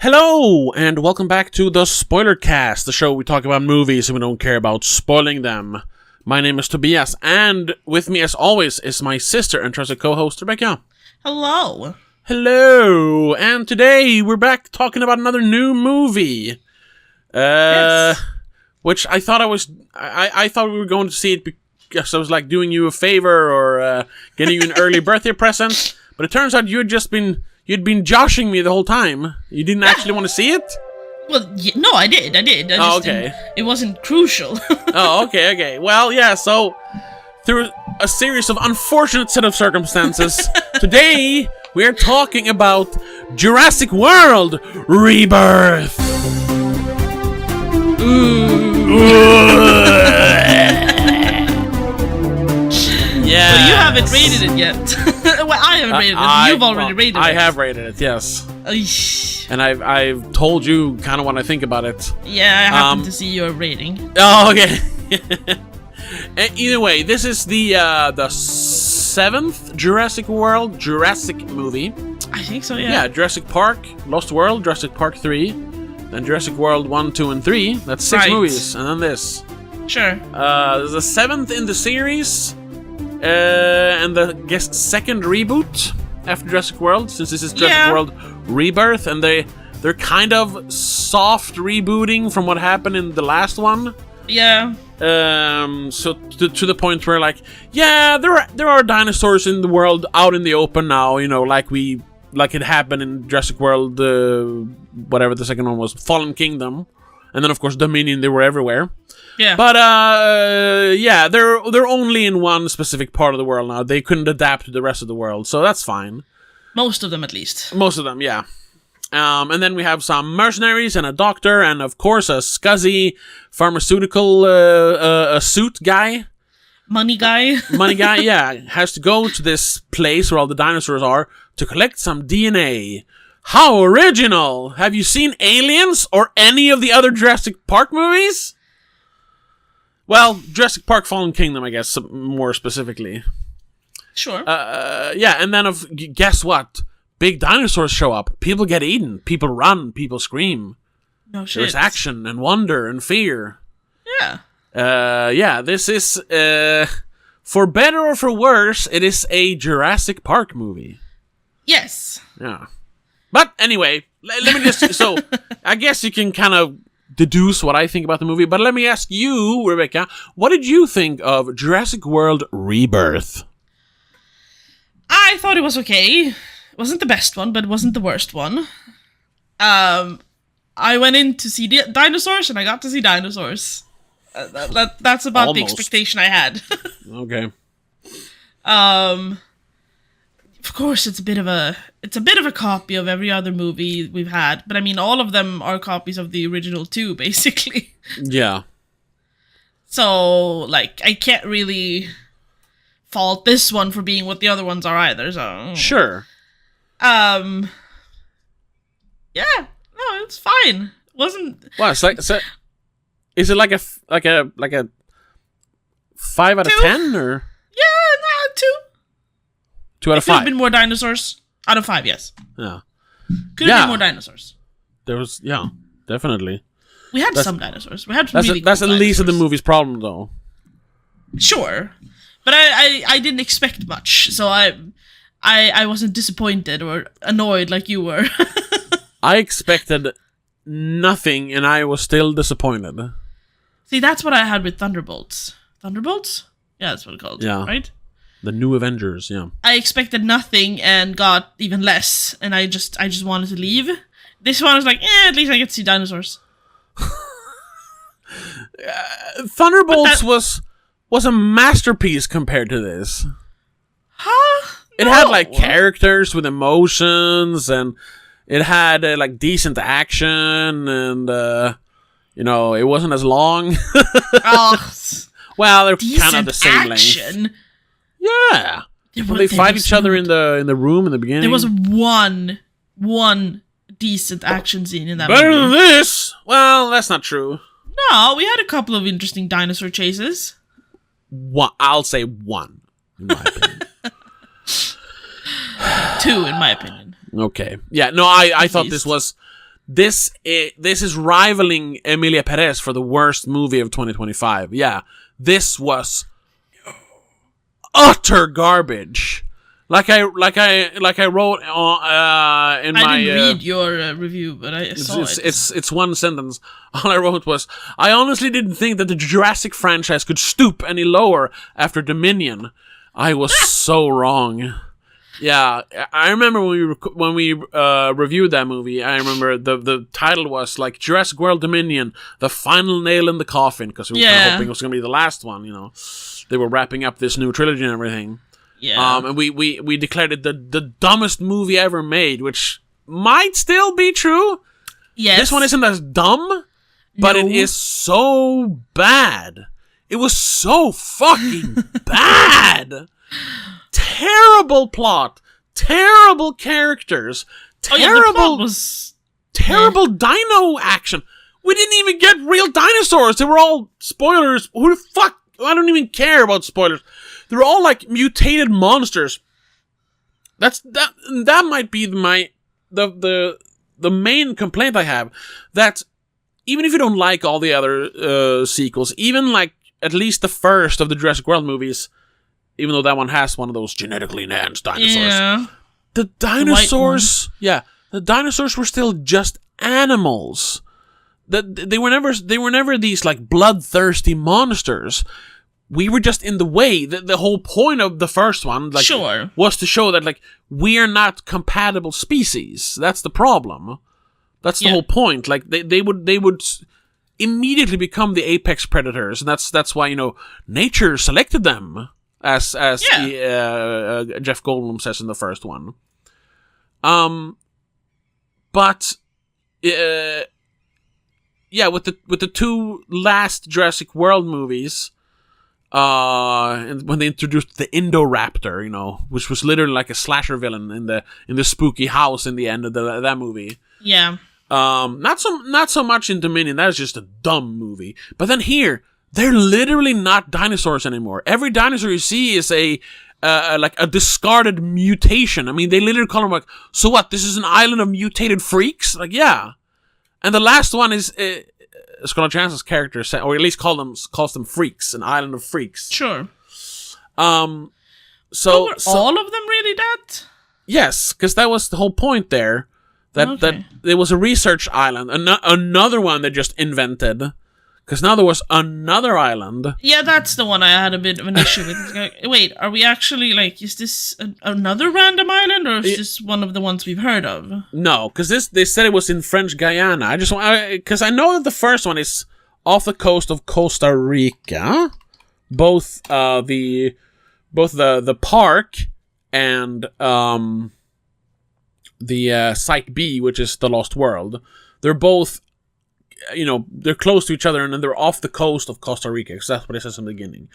Hello, and welcome back to the Spoiler Cast, the show where we talk about movies and we don't care about spoiling them. My name is Tobias, and with me, as always, is my sister and trusted co-host, Rebecca. Hello. Hello, and today we're back talking about another new movie. Yes. Which I thought I thought we were going to see it because I was like doing you a favor or getting you an early birthday present, but it turns out you'd been joshing me the whole time. You didn't actually want to see it? Well, no, I did. Okay. It wasn't crucial. Oh, okay. Well, yeah, so through a series of unfortunate set of circumstances, today we are talking about Jurassic World Rebirth. Yeah. Well, you haven't rated it yet. Well, I haven't rated it. You've already rated it. I have rated it, yes. And I've told you kind of what I think about it. Yeah, I happen to see your rating. Oh, okay. Either way, this is the 7th Jurassic movie. I think so, yeah. Yeah, Jurassic Park, Lost World, Jurassic Park 3, then Jurassic World 1, 2, and 3. That's 6 movies, and then this. Sure. The 7th in the series, and the second reboot after Jurassic World, since this is Jurassic World Rebirth, and they're kind of soft rebooting from what happened in the last one. Yeah. So to the point where, like, yeah, there are dinosaurs in the world out in the open now, you know, like it happened in Jurassic World, whatever the second one was, Fallen Kingdom, and then of course Dominion. They were everywhere. Yeah. But yeah, they're only in one specific part of the world now. They couldn't adapt to the rest of the world, so that's fine. Most of them, at least. Most of them, yeah. And then we have some mercenaries and a doctor, and of course a scuzzy pharmaceutical suit guy. Money guy. Money guy, yeah. Has to go to this place where all the dinosaurs are to collect some DNA. How original! Have you seen Aliens or any of the other Jurassic Park movies? Well, Jurassic Park Fallen Kingdom, I guess, more specifically. Sure. Yeah, and then guess what? Big dinosaurs show up. People get eaten. People run. People scream. No shit. There's action and wonder and fear. Yeah. Yeah, this is, for better or for worse, it is a Jurassic Park movie. Yes. Yeah. But anyway, let me just, so, I guess you can kind of deduce what I think about the movie, but let me ask you, Rebecca, what did you think of Jurassic World Rebirth? I thought it was okay. It wasn't the best one, but it wasn't the worst one. I went in to see dinosaurs, and I got to see dinosaurs. That's about Almost. the expectation I had. Okay. Of course, it's a bit of a copy of every other movie we've had, but I mean, all of them are copies of the original too, basically. Yeah. So, like, I can't really fault this one for being what the other ones are either. So Sure. yeah, no, it's fine. It wasn't. Well, it's like, so, is it like a 5 out of 10 or? Yeah, no, 2. 2 out of Could have 5. been more dinosaurs. Out of 5, yes. Yeah. Could have been more dinosaurs. There was, yeah, definitely. We had some dinosaurs. We had That's really that's cool at least of the dinosaurs. movie's problem, though. Sure, but I didn't expect much, so I wasn't disappointed or annoyed like you were. I expected nothing, and I was still disappointed. See, that's what I had with Thunderbolts. Thunderbolts? Yeah, that's what it's called. Yeah. Right? The New Avengers, yeah. I expected nothing and got even less, and I just wanted to leave. This one was like, at least I get to see dinosaurs. Thunderbolts was a masterpiece compared to this. Huh? It had, like, characters with emotions, and it had, like, decent action, and, you know, it wasn't as long. Oh, well, they're decent kind of the same action. length. Yeah. When they fight each other in the room in the beginning. There was one decent action scene in that Better movie. than this? Well, that's not true. No, we had a couple of interesting dinosaur chases. I'll say 1, in my opinion. 2, in my opinion. Okay. Yeah, no, I thought this was this is rivaling Emilia Perez for the worst movie of 2025. Yeah, this was utter garbage. Like I wrote in my. I didn't read your review, but I saw it. It's one sentence. All I wrote was, I honestly didn't think that the Jurassic franchise could stoop any lower after Dominion. I was so wrong. Yeah, I remember when we reviewed that movie. I remember the title was like Jurassic World Dominion, the final nail in the coffin, because we were kind of hoping it was going to be the last one. You know, they were wrapping up this new trilogy and everything. Yeah. And we declared it the dumbest movie ever made, which might still be true. Yes. This one isn't as dumb, but it is so bad. It was so fucking bad. Terrible plot, terrible characters, terrible dino action. We didn't even get real dinosaurs. They were all spoilers. Who the fuck? I don't even care about spoilers. They're all like mutated monsters. That might be the main complaint I have. That even if you don't like all the other sequels, even like at least the first of the Jurassic World movies, even though that one has one of those genetically enhanced dinosaurs, the dinosaurs, the dinosaurs were still just animals. They were never these like bloodthirsty monsters. We were just in the way. The whole point of the first one, like, was to show that like we are not compatible species. That's the problem. That's the whole point. Like they would immediately become the apex predators, and that's why nature selected them, as Jeff Goldblum says in the first one. But with the two last Jurassic World movies. And when they introduced the Indoraptor, which was literally like a slasher villain in the spooky house in the end of that movie. Yeah. Not so much in Dominion. That was just a dumb movie. But then here, they're literally not dinosaurs anymore. Every dinosaur you see is like a discarded mutation. I mean, they literally call them like, so what? This is an island of mutated freaks? Like, yeah. And the last one is. Scarlett Johansson's character, or at least calls them freaks, an island of freaks. Sure. So were all of them really dead? Yes, because that was the whole point there. That there was a research island, another one they just invented. Because now there was another island. Yeah, that's the one I had a bit of an issue with. Wait, are we actually is this another random island, or is this one of the ones we've heard of? No, because they said it was in French Guyana. Because I know that the first one is off the coast of Costa Rica. Both the park and the Site B, which is the Lost World. They're both. They're close to each other, and then they're off the coast of Costa Rica, because that's what it says in the beginning.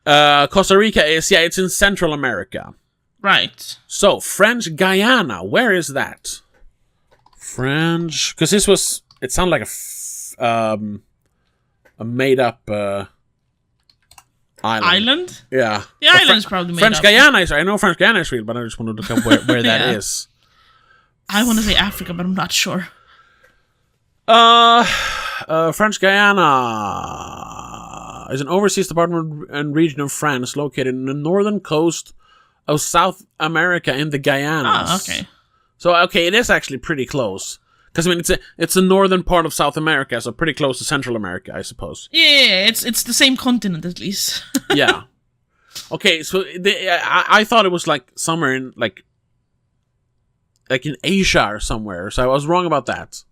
Costa Rica it's in Central America. Right. So, French Guyana, where is that? French... Because it sounded like a made-up island. Island? Yeah. The island's probably made French up. Guyana I know French Guyana is real, but I just want to look up where that is. I want to say Africa, but I'm not sure. French Guyana is an overseas department and region of France located in the northern coast of South America in the Guyanas. Ah, okay. So, it is actually pretty close. Because, it's the northern part of South America, so pretty close to Central America, I suppose. Yeah, it's the same continent, at least. Yeah. Okay, so I thought it was, like, somewhere in, like in Asia or somewhere, so I was wrong about that.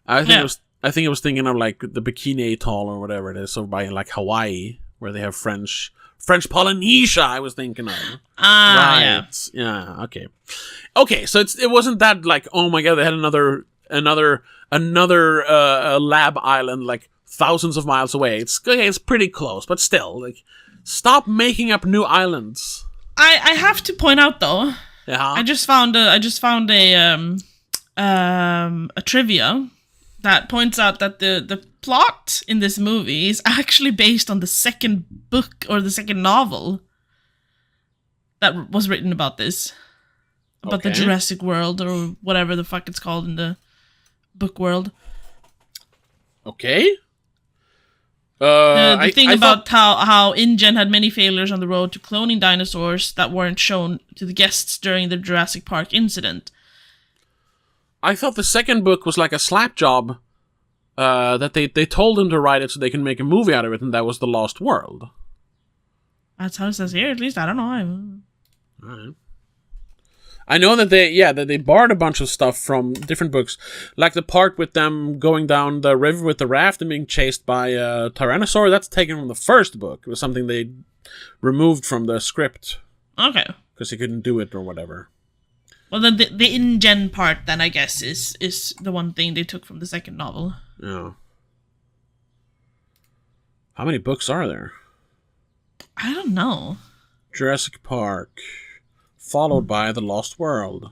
I think it was thinking of like the Bikini Atoll or whatever it is over by like Hawaii, where they have French Polynesia. I was thinking of. Right. Yeah. Okay. So it wasn't that like, oh my god, they had another lab island like thousands of miles away. It's pretty close, but still, like, stop making up new islands. I have to point out though. Yeah. I just found a trivia that points out that the plot in this movie is actually based on the second book or the second novel that was written about this. About the Jurassic World or whatever the fuck it's called in the book world. Okay. The thing about how InGen had many failures on the road to cloning dinosaurs that weren't shown to the guests during the Jurassic Park incident. I thought the second book was like a slap job. That they told him to write it so they can make a movie out of it, and that was The Lost World. That's how it says here. At least I don't know. Alright. I know that they borrowed a bunch of stuff from different books, like the part with them going down the river with the raft and being chased by a Tyrannosaur. That's taken from the first book. It was something they removed from the script. Okay. Because he couldn't do it or whatever. Well, then the InGen part, then, I guess, is the one thing they took from the second novel. Yeah. How many books are there? I don't know. Jurassic Park, followed by The Lost World.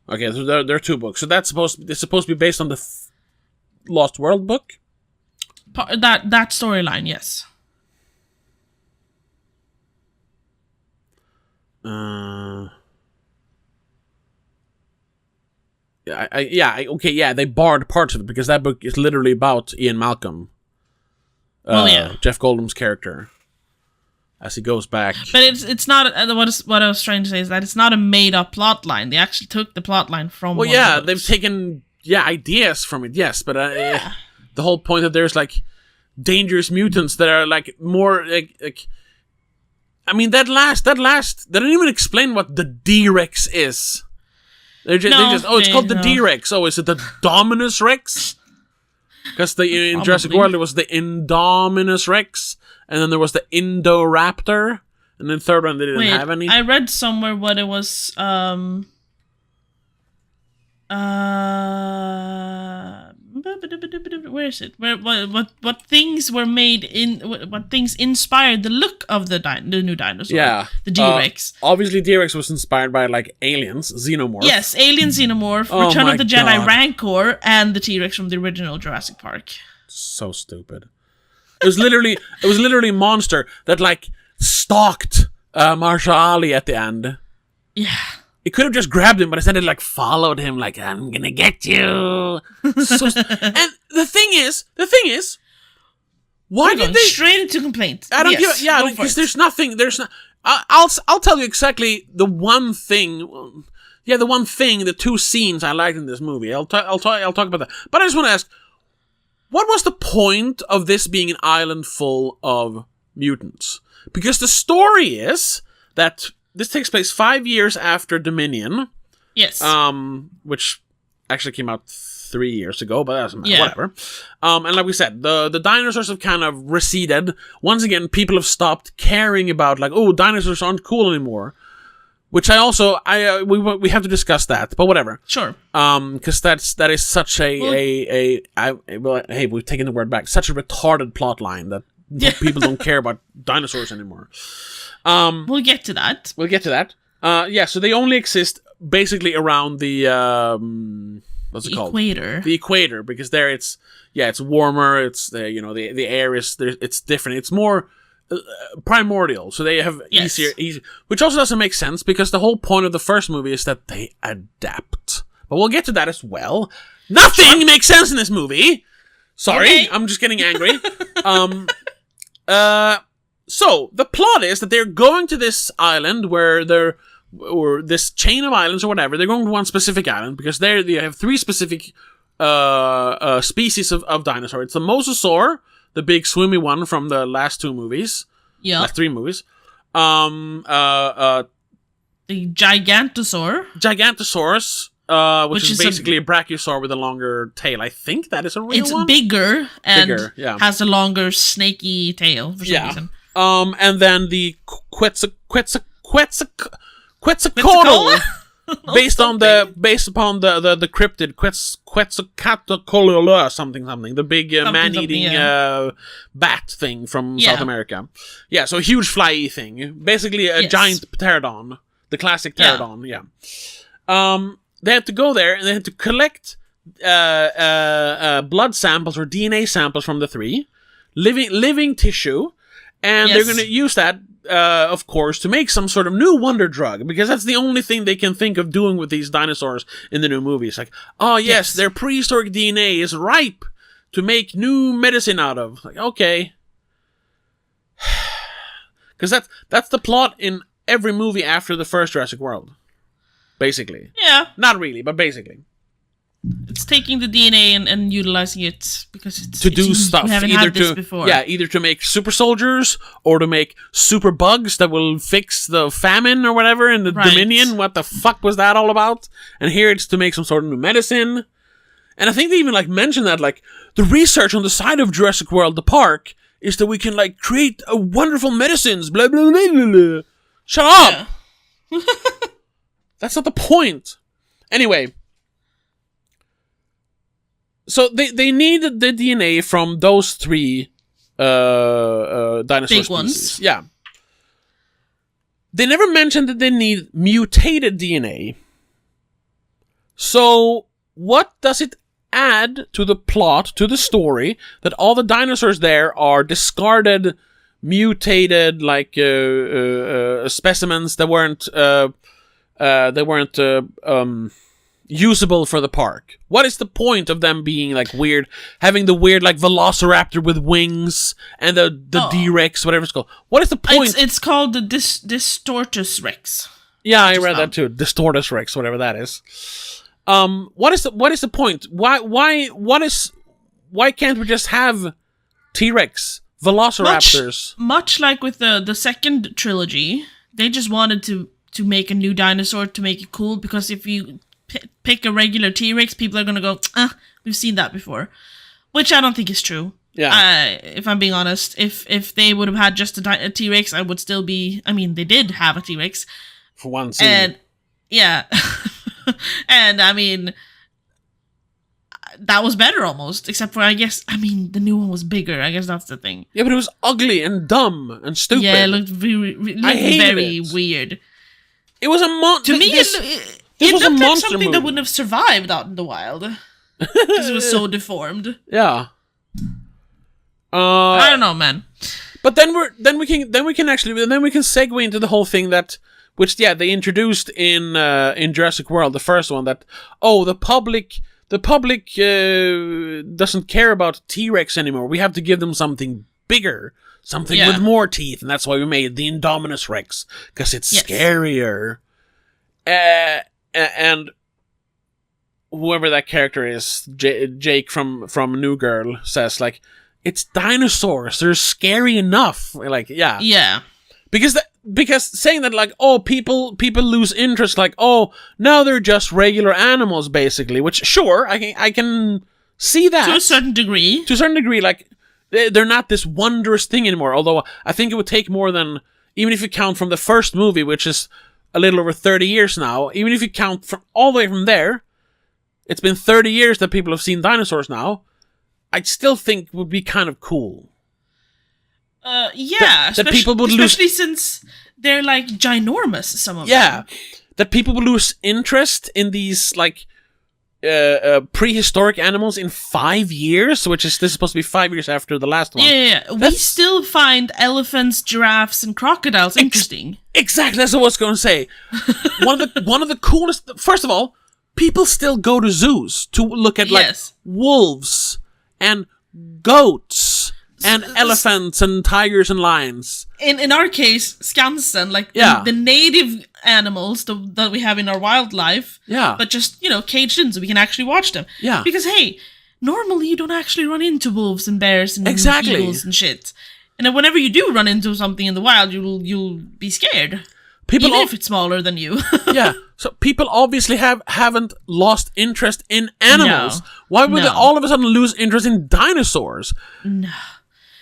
Okay, so there are 2 books. So it's supposed to be based on the Lost World book? That storyline, yes. They borrowed parts of it because that book is literally about Ian Malcolm. Jeff Goldblum's character, as he goes back. But it's not what I was trying to say is that it's not a made up plot line. They actually took the plot line from. Well, yeah, they've taken ideas from it. Yes, but the whole point that there's like dangerous mutants that are like more like. I mean, that last they didn't even explain what the D-Rex is. It's called the D-Rex. Oh, is it the Dominus Rex? Because in Jurassic World, there was the Indominus Rex, and then there was the Indoraptor, and then the third one, they didn't have any. I read somewhere what it was, where is it? What things were made in... What things inspired the look of the new dinosaur? Yeah. The D-Rex. Obviously, D-Rex was inspired by, like, aliens, xenomorph. Yes, alien xenomorph, Return of the Jedi Rancor, and the T-Rex from the original Jurassic Park. So stupid. It was literally a monster that, like, stalked Mahershala Ali at the end. Yeah. It could have just grabbed him, but instead it like followed him, like I'm gonna get you. And the thing is, why did they straight into complaint? I don't give. Yeah, because there's nothing. There's not. I'll tell you exactly the one thing. Yeah, the one thing, the 2 scenes I liked in this movie. I'll talk about that. But I just want to ask, what was the point of this being an island full of mutants? Because the story is that. This takes place 5 years after Dominion. Yes. Which actually came out 3 years ago, but that doesn't matter. Yeah. Whatever. And like we said, the dinosaurs have kind of receded. Once again, people have stopped caring about, like, oh, dinosaurs aren't cool anymore. Which we have to discuss that, but whatever. Sure. Because that is such hey, we've taken the word back. Such a retarded plot line that people don't care about dinosaurs anymore. We'll get to that. So they only exist basically around the what's it called? Equator. The equator, because there it's warmer. It's the air is it's different. It's more primordial, so they have easier, which also doesn't make sense because the whole point of the first movie is that they adapt. But we'll get to that as well. Nothing makes sense in this movie. Sorry, okay. I'm just getting angry. So, the plot is that they're going to this island or this chain of islands or whatever. They're going to one specific island because they have 3 specific species of dinosaur. It's the mosasaur, the big swimmy one from the last 2 movies. Yeah. Last 3 movies. The Gigantosaur. Gigantosaurus. Which is basically a brachiosaur with a longer tail. I think that is a real one. It's bigger and has a longer snaky tail for some reason. And then the Quetzalcoatl, based upon the cryptid Quetzalcoatl something, the big man-eating bat thing from South America. Yeah, so a huge fly thing, basically a giant pterodon, the classic pterodon. Yeah. They had to go there and they had to collect blood samples or DNA samples from the 3 living tissue. And they're going to use that of course, to make some sort of new wonder drug, because that's the only thing they can think of doing with these dinosaurs in the new movies. Like, oh yes, their prehistoric DNA is ripe to make new medicine out of. Like, okay. Because that's the plot in every movie after the first Jurassic World. Basically. Yeah. Not really, but basically. It's taking the DNA and utilizing it because it's to do stuff. We haven't had this before. Yeah, either to make super soldiers or to make super bugs that will fix the famine or whatever in the Dominion. What the fuck was that all about? And here it's to make some sort of new medicine. And I think they even like mentioned that like the research on the side of Jurassic World, the park, is that we can like create wonderful medicines. Blah blah blah blah blah. Shut up. Yeah. That's not the point. Anyway. So they needed the DNA from those 3 dinosaur big species. Ones. Yeah. They never mentioned that they need mutated DNA. So what does it add to the plot, to the story, that all the dinosaurs there are discarded, mutated, like specimens that weren't usable for the park? What is the point of them being like weird, having the weird like velociraptor with wings and the D-Rex, whatever it's called? What is the point? It's called the Distortus Rex. Yeah, I read that too. Distortus Rex, whatever that is. What is the point? Why can't we just have T-Rex, velociraptors? Much like with the second trilogy, they just wanted to make a new dinosaur to make it cool, because if you pick a regular T-Rex, people are going to go, we've seen that before. Which I don't think is true. Yeah. If I'm being honest. If they would have had just a T-Rex, I would still be... I mean, they did have a T-Rex. For one scene. And, yeah. And, I mean... That was better almost. Except for, I guess... I mean, the new one was bigger. I guess that's the thing. Yeah, but it was ugly and dumb and stupid. Yeah, it looked very weird. It was a monster. To me, it looked like something movie that wouldn't have survived out in the wild, because it was so deformed. Yeah. I don't know, man. But then we can segue into the whole thing which they introduced in Jurassic World, the first one, that the public doesn't care about T-Rex anymore. We have to give them something bigger, something with more teeth, and that's why we made the Indominus Rex, because it's scarier. And whoever that character is, Jake from New Girl, says like, it's dinosaurs, they're scary enough. Like, yeah. Because saying that like, people lose interest, like, now they're just regular animals basically, which sure I can see that to a certain degree, like they're not this wondrous thing anymore. Although I think it would take more than, even if you count from the first movie, which is a little over 30 years now, even if you count from all the way from there, it's been 30 years that people have seen dinosaurs now. I still think would be kind of cool. Yeah, that people would especially since they're like ginormous, some of them. Yeah, that people would lose interest in these like prehistoric animals in 5 years, this is supposed to be 5 years after the last one. Yeah. We still find elephants, giraffes, and crocodiles interesting. Exactly, that's what I was going to say. one of the coolest. First of all, people still go to zoos to look at like wolves and goats and elephants and tigers and lions. In our case, Skansen, like the native animals that we have in our wildlife. Yeah. But just, caged in so we can actually watch them. Yeah. Because, hey, normally you don't actually run into wolves and bears and eagles and shit. And then whenever you do run into something in the wild, you'll be scared. Even if it's smaller than you. Yeah. So people obviously haven't lost interest in animals. No. Why would they all of a sudden lose interest in dinosaurs? No.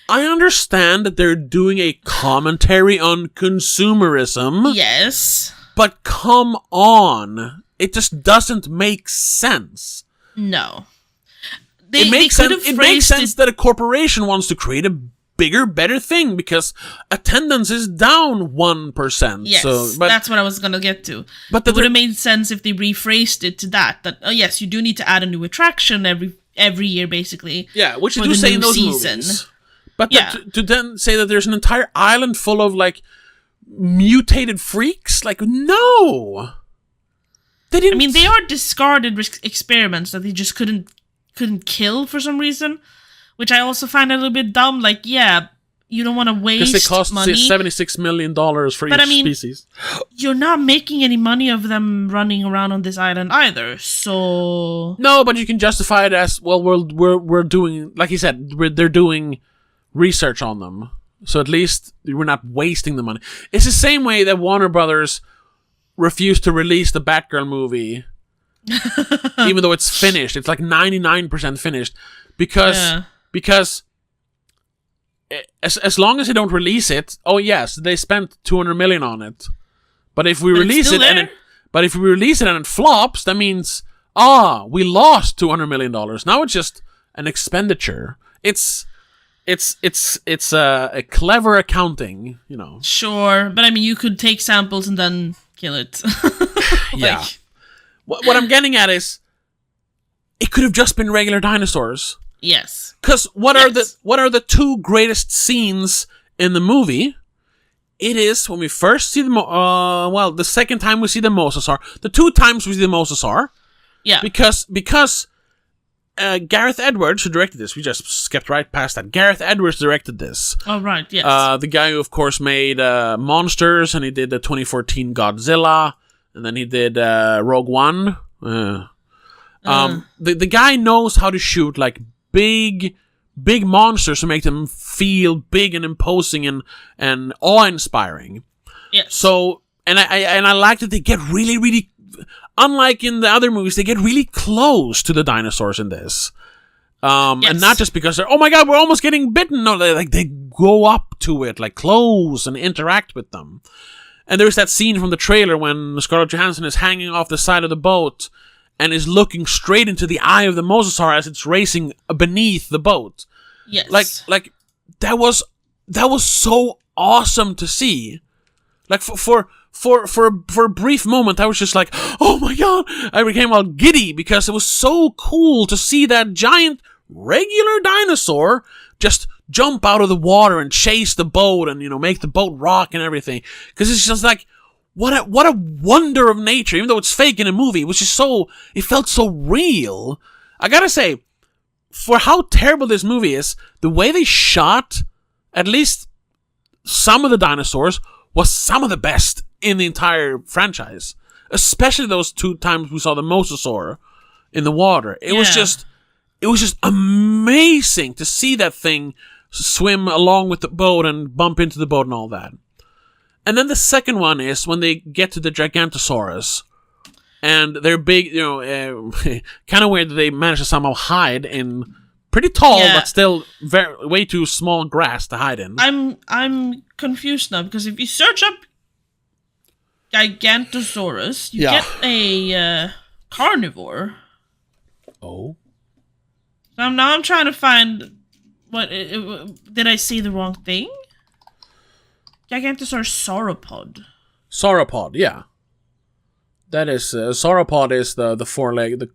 I understand that they're doing a commentary on consumerism. Yes. But come on. It just doesn't make sense. No. It makes sense that a corporation wants to create a bigger, better thing because attendance is down 1%. Yes, that's what I was going to get to. But it would have made sense if they rephrased it to that yes, you do need to add a new attraction every year, basically. Yeah, which you do say in those movies. But to then say that there's an entire island full of like mutated freaks. Like, no, they didn't. I mean, they are discarded experiments that they just couldn't kill for some reason, which I also find a little bit dumb. Like, yeah, you don't want to waste because it costs money. $76 million for each species. You're not making any money of them running around on this island either. So no, but you can justify it as well. We're doing, like you said, they're doing research on them, so at least we're not wasting the money. It's the same way that Warner Brothers refused to release the Batgirl movie, even though it's finished. It's like 99% finished because as long as they don't release it, oh yes, they spent $200 million on it. But if we release it and it flops, that means we lost $200 million. Now it's just an expenditure. It's a clever accounting, you know. Sure, but I mean, you could take samples and then kill it. Yeah. What I'm getting at is, it could have just been regular dinosaurs. Yes. Because what are the two greatest scenes in the movie? It is when we first see the second time we see the mosasaur. The two times we see the mosasaur. Yeah. Because Gareth Edwards, who directed this, we just skipped right past that. Gareth Edwards directed this. Oh, right, yes. The guy who, of course, made Monsters, and he did the 2014 Godzilla, and then he did Rogue One. The guy knows how to shoot, like, big monsters to make them feel big and imposing and awe-inspiring. Yes. So, and I like that they get really, really, unlike in the other movies, they get really close to the dinosaurs in this. And not just because they're, oh my god, we're almost getting bitten. No, they go up to it, like close and interact with them. And there's that scene from the trailer when Scarlett Johansson is hanging off the side of the boat and is looking straight into the eye of the mosasaur as it's racing beneath the boat. Yes. Like that was so awesome to see. Like for a brief moment, I was just like, oh my god! I became all giddy because it was so cool to see that giant regular dinosaur just jump out of the water and chase the boat and, you know, make the boat rock and everything. Because it's just like, what a wonder of nature. Even though it's fake in a movie, it felt so real. I gotta say, for how terrible this movie is, the way they shot at least some of the dinosaurs was some of the best in the entire franchise. Especially those two times we saw the mosasaur in the water. It was just amazing to see that thing swim along with the boat and bump into the boat and all that. And then the second one is when they get to the Gigantosaurus. And they're big, you know, kind of weird that they manage to somehow hide in pretty tall, but still way too small grass to hide in. I'm confused now, because if you search up Gigantosaurus, you get a carnivore. Oh. So I'm trying to find did I see the wrong thing? Gigantosaurus sauropod. Sauropod, yeah. That is sauropod is the four-legged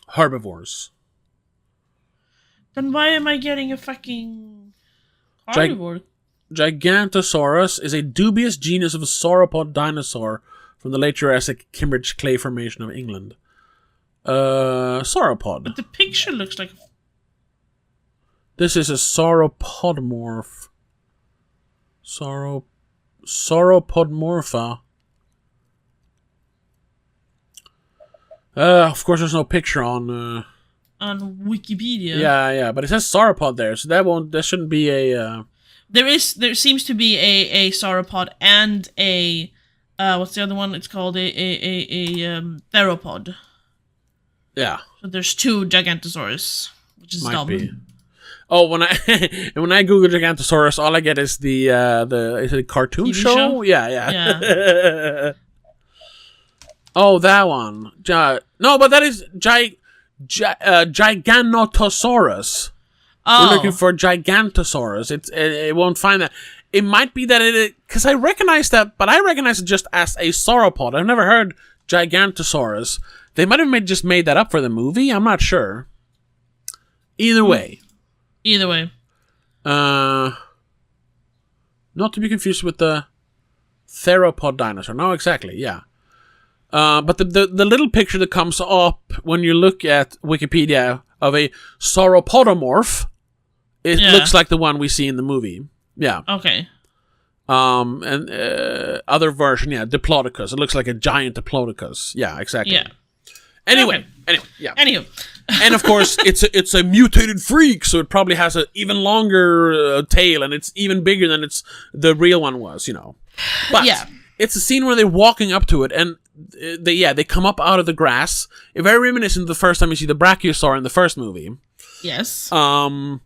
herbivores. Then why am I getting a fucking carnivore? Gigantosaurus is a dubious genus of a sauropod dinosaur from the late Jurassic Kimbridge Clay Formation of England. Sauropod. But the picture looks like... This is a sauropodomorph. Sauropodomorpha. Of course, there's no picture on Wikipedia. Yeah, but it says sauropod there, so that shouldn't be a. There seems to be a sauropod and a what's the other one? It's called a theropod. Yeah. So there's two Gigantosaurus, which is dumb. Be. Oh, when I Google Gigantosaurus, all I get is the is it a cartoon TV show? Yeah. Oh, that one. No, but that is Giganotosaurus. Oh. We're looking for Gigantosaurus. It won't find that. It might be that it, because I recognize that, but I recognize it just as a sauropod. I've never heard Gigantosaurus. They might have just made that up for the movie. I'm not sure. Either way. Not to be confused with the theropod dinosaur. No, exactly, yeah. But the little picture that comes up when you look at Wikipedia of a sauropodomorph, it looks like the one we see in the movie. Yeah. Okay. And other version, Diplodocus. It looks like a giant Diplodocus. Yeah, exactly. Yeah. Anyway, yeah. Anywho. And of course, it's a mutated freak, so it probably has an even longer tail, and it's even bigger than the real one was, you know. But it's a scene where they're walking up to it, and they come up out of the grass. Very reminiscent of the first time you see the Brachiosaur in the first movie. Yes. And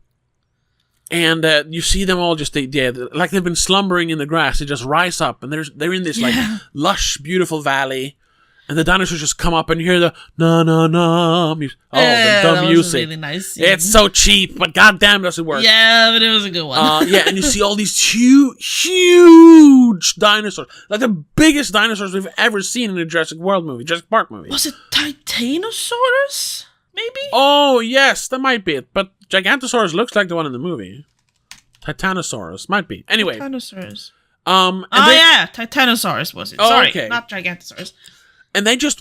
you see them all just like they've been slumbering in the grass. They just rise up, and they're in this like lush, beautiful valley. And the dinosaurs just come up, and you hear the na na na music. Oh, the dumb music. Was a really nice scene. It's so cheap, but goddamn does it work. Yeah, but it was a good one. And you see all these huge dinosaurs, like the biggest dinosaurs we've ever seen in a Jurassic Park movie. Was it Titanosaurus? Maybe. Oh yes, that might be it. But Gigantosaurus looks like the one in the movie. Titanosaurus might be. Anyway. Titanosaurus. Titanosaurus was it? Oh, Sorry, okay. Not Gigantosaurus. And they just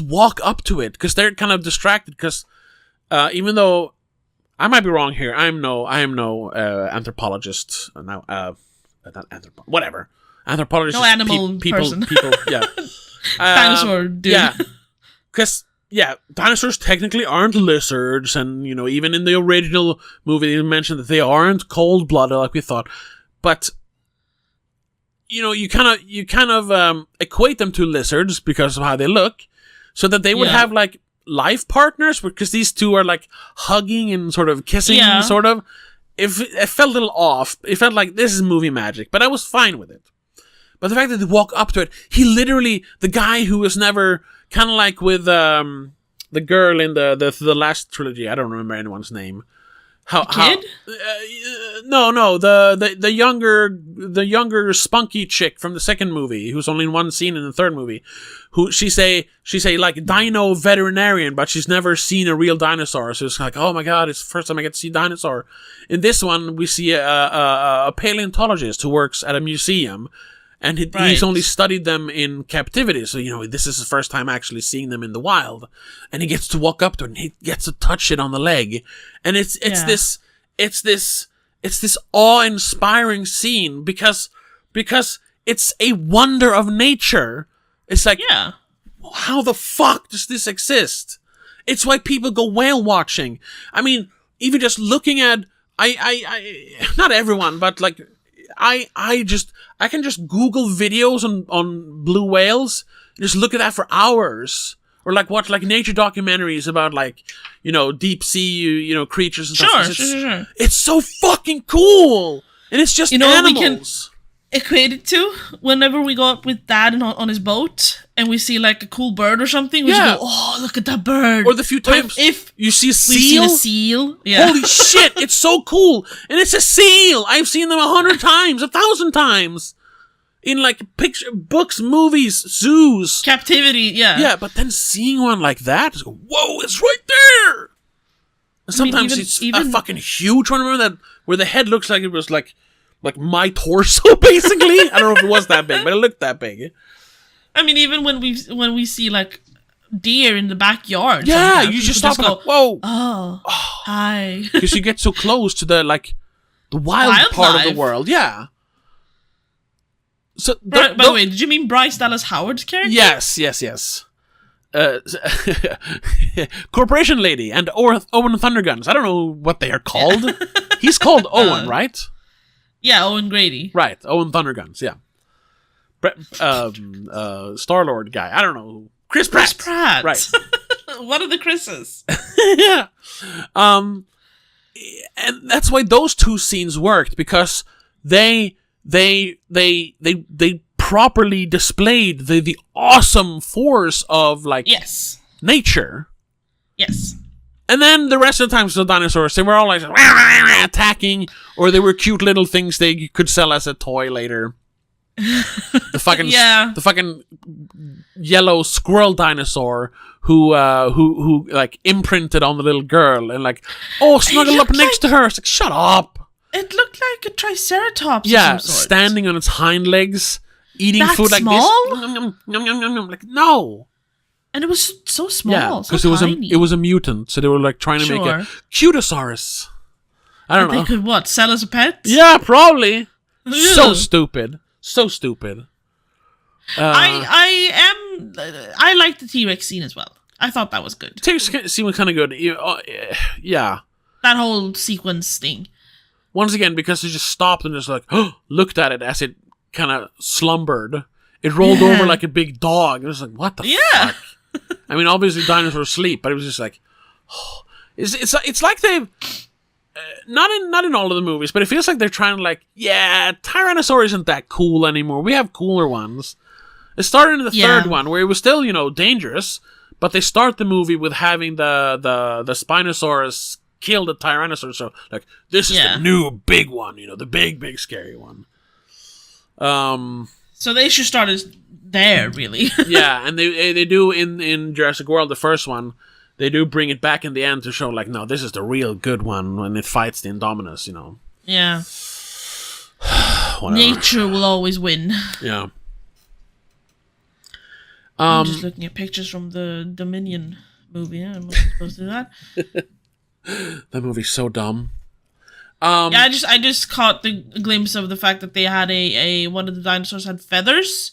walk up to it because they're kind of distracted because even though I might be wrong here, I am no anthropologist. Whatever. Anthropologist. No animal person. People. Yeah. Dinosaur dude. Yeah. Because dinosaurs technically aren't lizards, and you know even in the original movie they mentioned that they aren't cold-blooded like we thought, but. You know, you kind of equate them to lizards because of how they look, so that they would have like life partners, because these two are like hugging and sort of kissing, sort of. It felt a little off. It felt like this is movie magic, but I was fine with it. But the fact that they walk up to it, the guy who was never kind of like with the girl in the last trilogy. I don't remember anyone's name. Kid? No, the younger spunky chick from the second movie, who's only in one scene in the third movie, who she's a like dino veterinarian, but she's never seen a real dinosaur, so it's like, oh my god, it's the first time I get to see a dinosaur. In this one, we see a paleontologist who works at a museum, and he's only studied them in captivity, so you know this is the first time actually seeing them in the wild, and he gets to walk up to it and he gets to touch it on the leg, and it's this awe-inspiring scene because it's a wonder of nature. It's like, how the fuck does this exist? It's why people go whale watching. I mean, even just looking at I not everyone, but like. I can just Google videos on blue whales and just look at that for hours, or like watch like nature documentaries about like, you know, deep sea, creatures and stuff. Sure. It's so fucking cool, and it's just animals. What we can equate it to whenever we go up with Dad on his boat and we see like a cool bird or something. We just go, oh, look at that bird. Or the few times if you see a seal. We've seen a seal. Yeah. Holy shit, it's so cool. And it's a seal. I've seen them 100 times, 1,000 times. In like books, movies, zoos. Captivity, yeah. Yeah, but then seeing one like that, it's whoa, it's right there. And sometimes it's a fucking huge one. Remember that where the head looks like it was like my torso, basically. I don't know if it was that big, but it looked that big. I mean, even when we see like deer in the backyard, you just stop and go, whoa, oh, hi, because you get so close to the wild part of the world, yeah. So, by the way, did you mean Bryce Dallas Howard's character? Yes. Corporation Lady and Owen Thunderguns. I don't know what they are called. He's called Owen, right? Yeah, Owen Grady. Right, Owen Thunderguns, yeah. Star-Lord guy. I don't know. Chris Pratt. Right. One of the Chris's. Yeah. And that's why those two scenes worked, because they properly displayed the awesome force of nature. Yes. And then the rest of the times the dinosaurs, they were all like attacking, or they were cute little things they could sell as a toy later. The fucking yellow squirrel dinosaur who like imprinted on the little girl and like, oh, snuggle up next to her. It's like, shut up. It looked like a triceratops. Yeah, of some sort. standing on its hind legs, eating That food like small? this. Nom, nom, nom, nom, nom, nom. Like, no. And it was so small. Yeah, so because tiny. it was a mutant, so they were like trying to make a cutasaurus. I don't know. They could what? Sell as a pet? Yeah, probably. So Ugh. stupid. So stupid. I like the T-Rex scene as well. I thought that was good. T-Rex scene was kind of good. Yeah. That whole sequence thing. Once again, because they just stopped and just like looked at it as it kind of slumbered. It rolled over like a big dog. It was like, what the fuck? I mean, obviously dinosaurs sleep, but it was just like, it's like they've not in all of the movies, but it feels like they're trying to like, yeah, Tyrannosaur isn't that cool anymore. We have cooler ones. It started in the third one where it was still, dangerous, but they start the movie with having the Spinosaurus kill the Tyrannosaur. So like, this is the new big one, the big scary one. So they should start as there, really. Yeah, and they do in Jurassic World, the first one, they do bring it back in the end to show like, no, this is the real good one when it fights the Indominus, Yeah. Nature will always win. Yeah. I'm just looking at pictures from the Dominion movie. I'm not supposed to do that. That movie's so dumb. I just caught the glimpse of the fact that they had a one of the dinosaurs had feathers.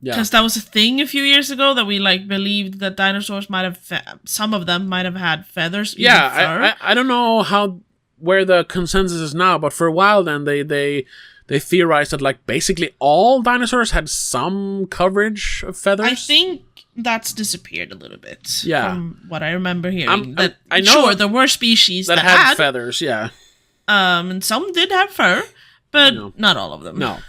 Yeah. Because that was a thing a few years ago that we believed that dinosaurs might have some of them might have had feathers. Yeah, I don't know where the consensus is now, but for a while then they theorized that like basically all dinosaurs had some coverage of feathers. I think that's disappeared a little bit. Yeah. From what I remember hearing. I know sure, there were species that had feathers, yeah. And some did have fur, but not all of them. No.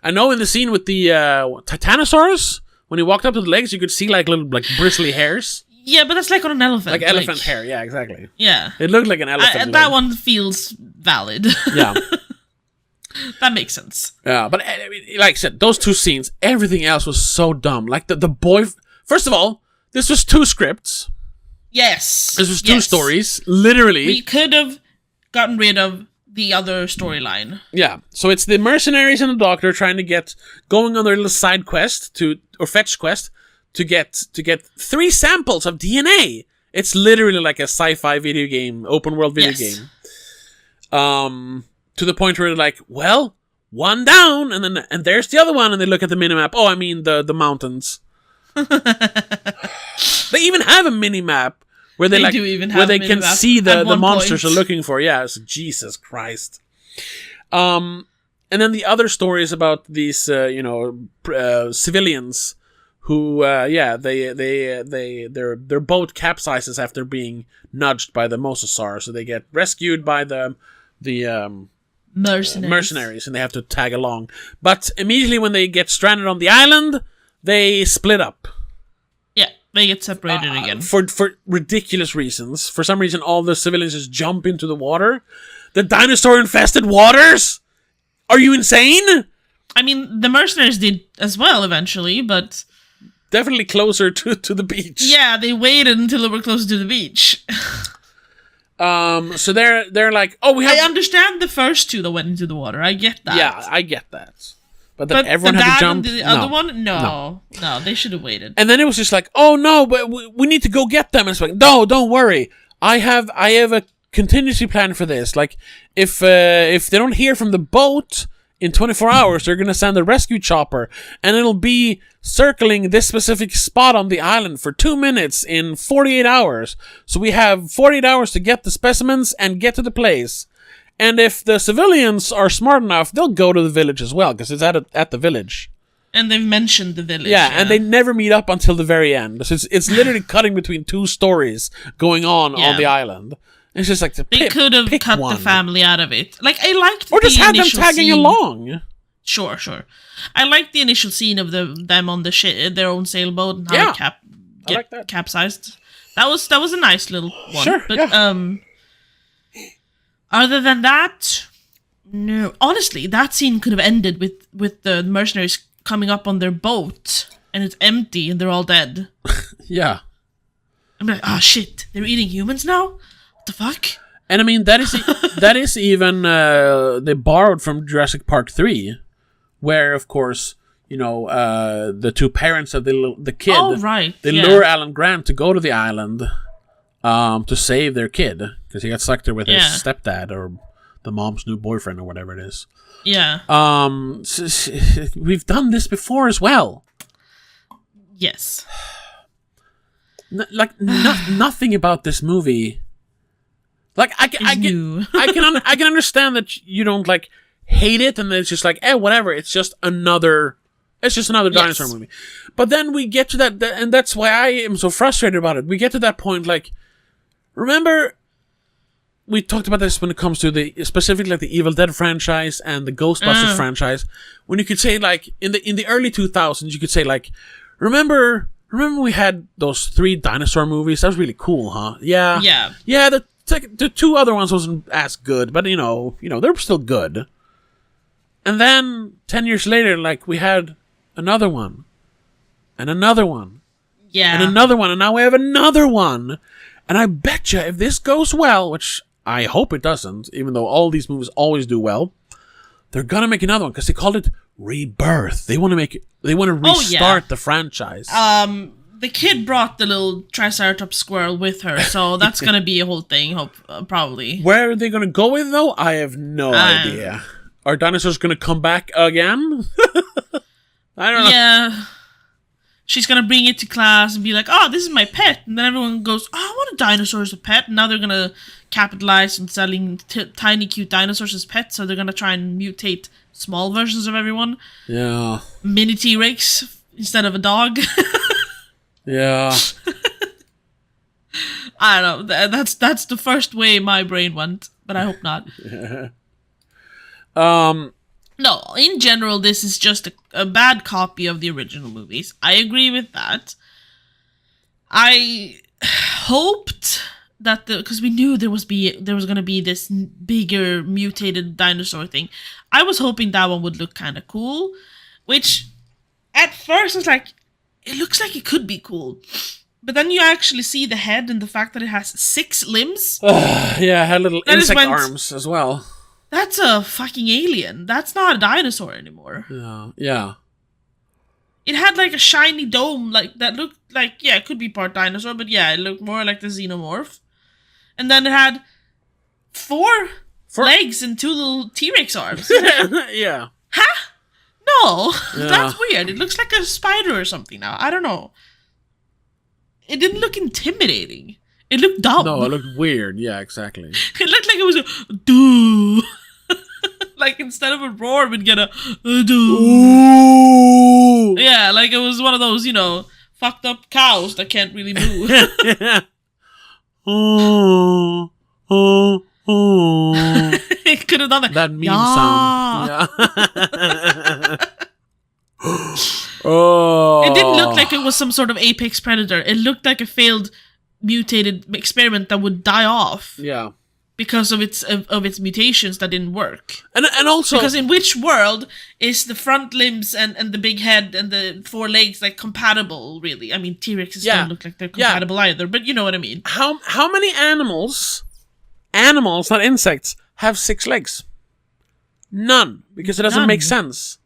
I know in the scene with the Titanosaurus, when he walked up to the legs, you could see like little bristly hairs. Yeah, but that's like on an elephant. Like elephant hair, yeah, exactly. Yeah. It looked like an elephant. That one feels valid. Yeah. That makes sense. Yeah, but like I said, those two scenes, everything else was so dumb. Like the boy... First of all, this was 2 scripts. Yes. This was 2 stories, literally. We could have gotten rid of the other storyline. Yeah, so it's the mercenaries and the doctor trying to going on their little side quest fetch quest to get 3 samples of DNA. It's literally like a sci-fi video game, open world video game. To the point where they're like, well, 1 down, and there's the other one, and they look at the minimap. Oh, I mean the mountains. They even have a minimap where they can see the monsters they're looking for. Yeah, it's Jesus Christ. And then the other story is about these civilians who their boat capsizes after being nudged by the mosasaur, so they get rescued by the mercenaries, and they have to tag along. But immediately when they get stranded on the island, they split up. Yeah, they get separated again. For ridiculous reasons. For some reason, all the civilians just jump into the water. The dinosaur-infested waters? Are you insane? I mean, the mercenaries did as well eventually, but... Definitely closer to the beach. Yeah, they waited until they were closer to the beach. So they're like, oh, I understand the first 2 that went into the water. I get that. Yeah, I get that. But then everyone had to jump. The other one? No, they should have waited. And then it was just like, oh no, but we need to go get them. And it's like, no, don't worry. I have a contingency plan for this. Like, if they don't hear from the boat in 24 hours, they're gonna send a rescue chopper, and it'll be circling this specific spot on the island for 2 minutes in 48 hours. So we have 48 hours to get the specimens and get to the place. And if the civilians are smart enough, they'll go to the village as well, because it's at the village. And they've mentioned the village. Yeah, and they never meet up until the very end. So it's literally cutting between 2 stories going on the island. It's just like they could have cut the family out of it. Like, I liked or just had them tagging along. Sure. I liked the initial scene of them on their own sailboat and how it capsized. That was a nice little one. Sure, but other than that, no. Honestly, that scene could have ended with the mercenaries coming up on their boat and it's empty and they're all dead. Yeah. I'm like, oh shit, they're eating humans now? What the fuck? And I mean, that is even they borrowed from Jurassic Park 3, where of course, the two parents of the kid, they lure Alan Grant to go to the island to save their kid because he got stuck there with his stepdad or the mom's new boyfriend or whatever it is. Yeah. We've done this before as well. Yes. Nothing about this movie. Like I can understand that you don't like hate it, and it's just like whatever. It's just another dinosaur movie. But then we get to that, and that's why I am so frustrated about it. We get to that point, like, remember we talked about this when it comes to specifically like the Evil Dead franchise and the Ghostbusters franchise, when you could say like in the early 2000s, you could say like, remember we had those 3 dinosaur movies? That was really cool, huh? Yeah. The 2 other ones wasn't as good, but they were still good. And then 10 years later, like, we had another one, and another one, and another one, and now we have another one. And I betcha if this goes well, which I hope it doesn't, even though all these movies always do well, they're gonna make another one because they called it Rebirth. They want to restart the franchise. The kid brought the little Triceratops squirrel with her, so that's gonna be a whole thing, probably. Where are they gonna go with, though? I have no idea. Are dinosaurs gonna come back again? I don't know. Yeah. She's gonna bring it to class and be like, "Oh, this is my pet," and then everyone goes, "Oh, I want a dinosaur as a pet." And now they're gonna capitalize on selling tiny, cute dinosaurs as pets, so they're gonna try and mutate small versions of everyone. Yeah. Mini T-Rex instead of a dog. Yeah. I don't know. That's the first way my brain went, but I hope not. No, in general, this is just a bad copy of the original movies. I agree with that. I hoped that because we knew there was going to be this bigger mutated dinosaur thing. I was hoping that one would look kind of cool, which at first I was like, it looks like it could be cool. But then you actually see the head and the fact that it has 6 limbs. Yeah, it had little insect arms as well. That's a fucking alien. That's not a dinosaur anymore. Yeah. It had like a shiny dome that looked like, it could be part dinosaur, but it looked more like the xenomorph. And then it had 4 legs and 2 little T-Rex arms. Yeah. Huh? No, that's weird. It looks like a spider or something now. I don't know. It didn't look intimidating. It looked dumb. No, it looked weird. Yeah, exactly. It looked like it was a doo. Like instead of a roar, we'd get a doo. Ooh. Yeah, like it was one of those, fucked up cows that can't really move. Oh. It could have done that. That meme sound. Yeah. Oh. It didn't look like it was some sort of apex predator. It looked like a failed mutated experiment that would die off. Yeah. Because of its mutations that didn't work. And also because in which world is the front limbs and the big head and the 4 legs like compatible, really? I mean, T-Rexes don't look like they're compatible either, but you know what I mean. How many animals, not insects, have 6 legs? None, because it doesn't make sense.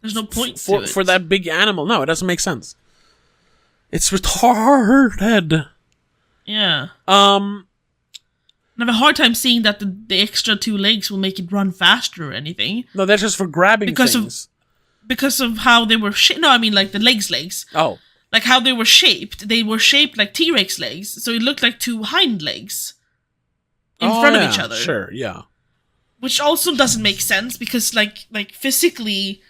There's no point to it. For that big animal. No, it doesn't make sense. It's retarded. Yeah. I have a hard time seeing that the extra 2 legs will make it run faster or anything. No, that's just for grabbing things. Because of how they were shaped. No, I mean like the legs. Oh. Like how they were shaped. They were shaped like T-Rex legs, so it looked like 2 hind legs in front of each other. Sure, yeah. Which also doesn't make sense because like physically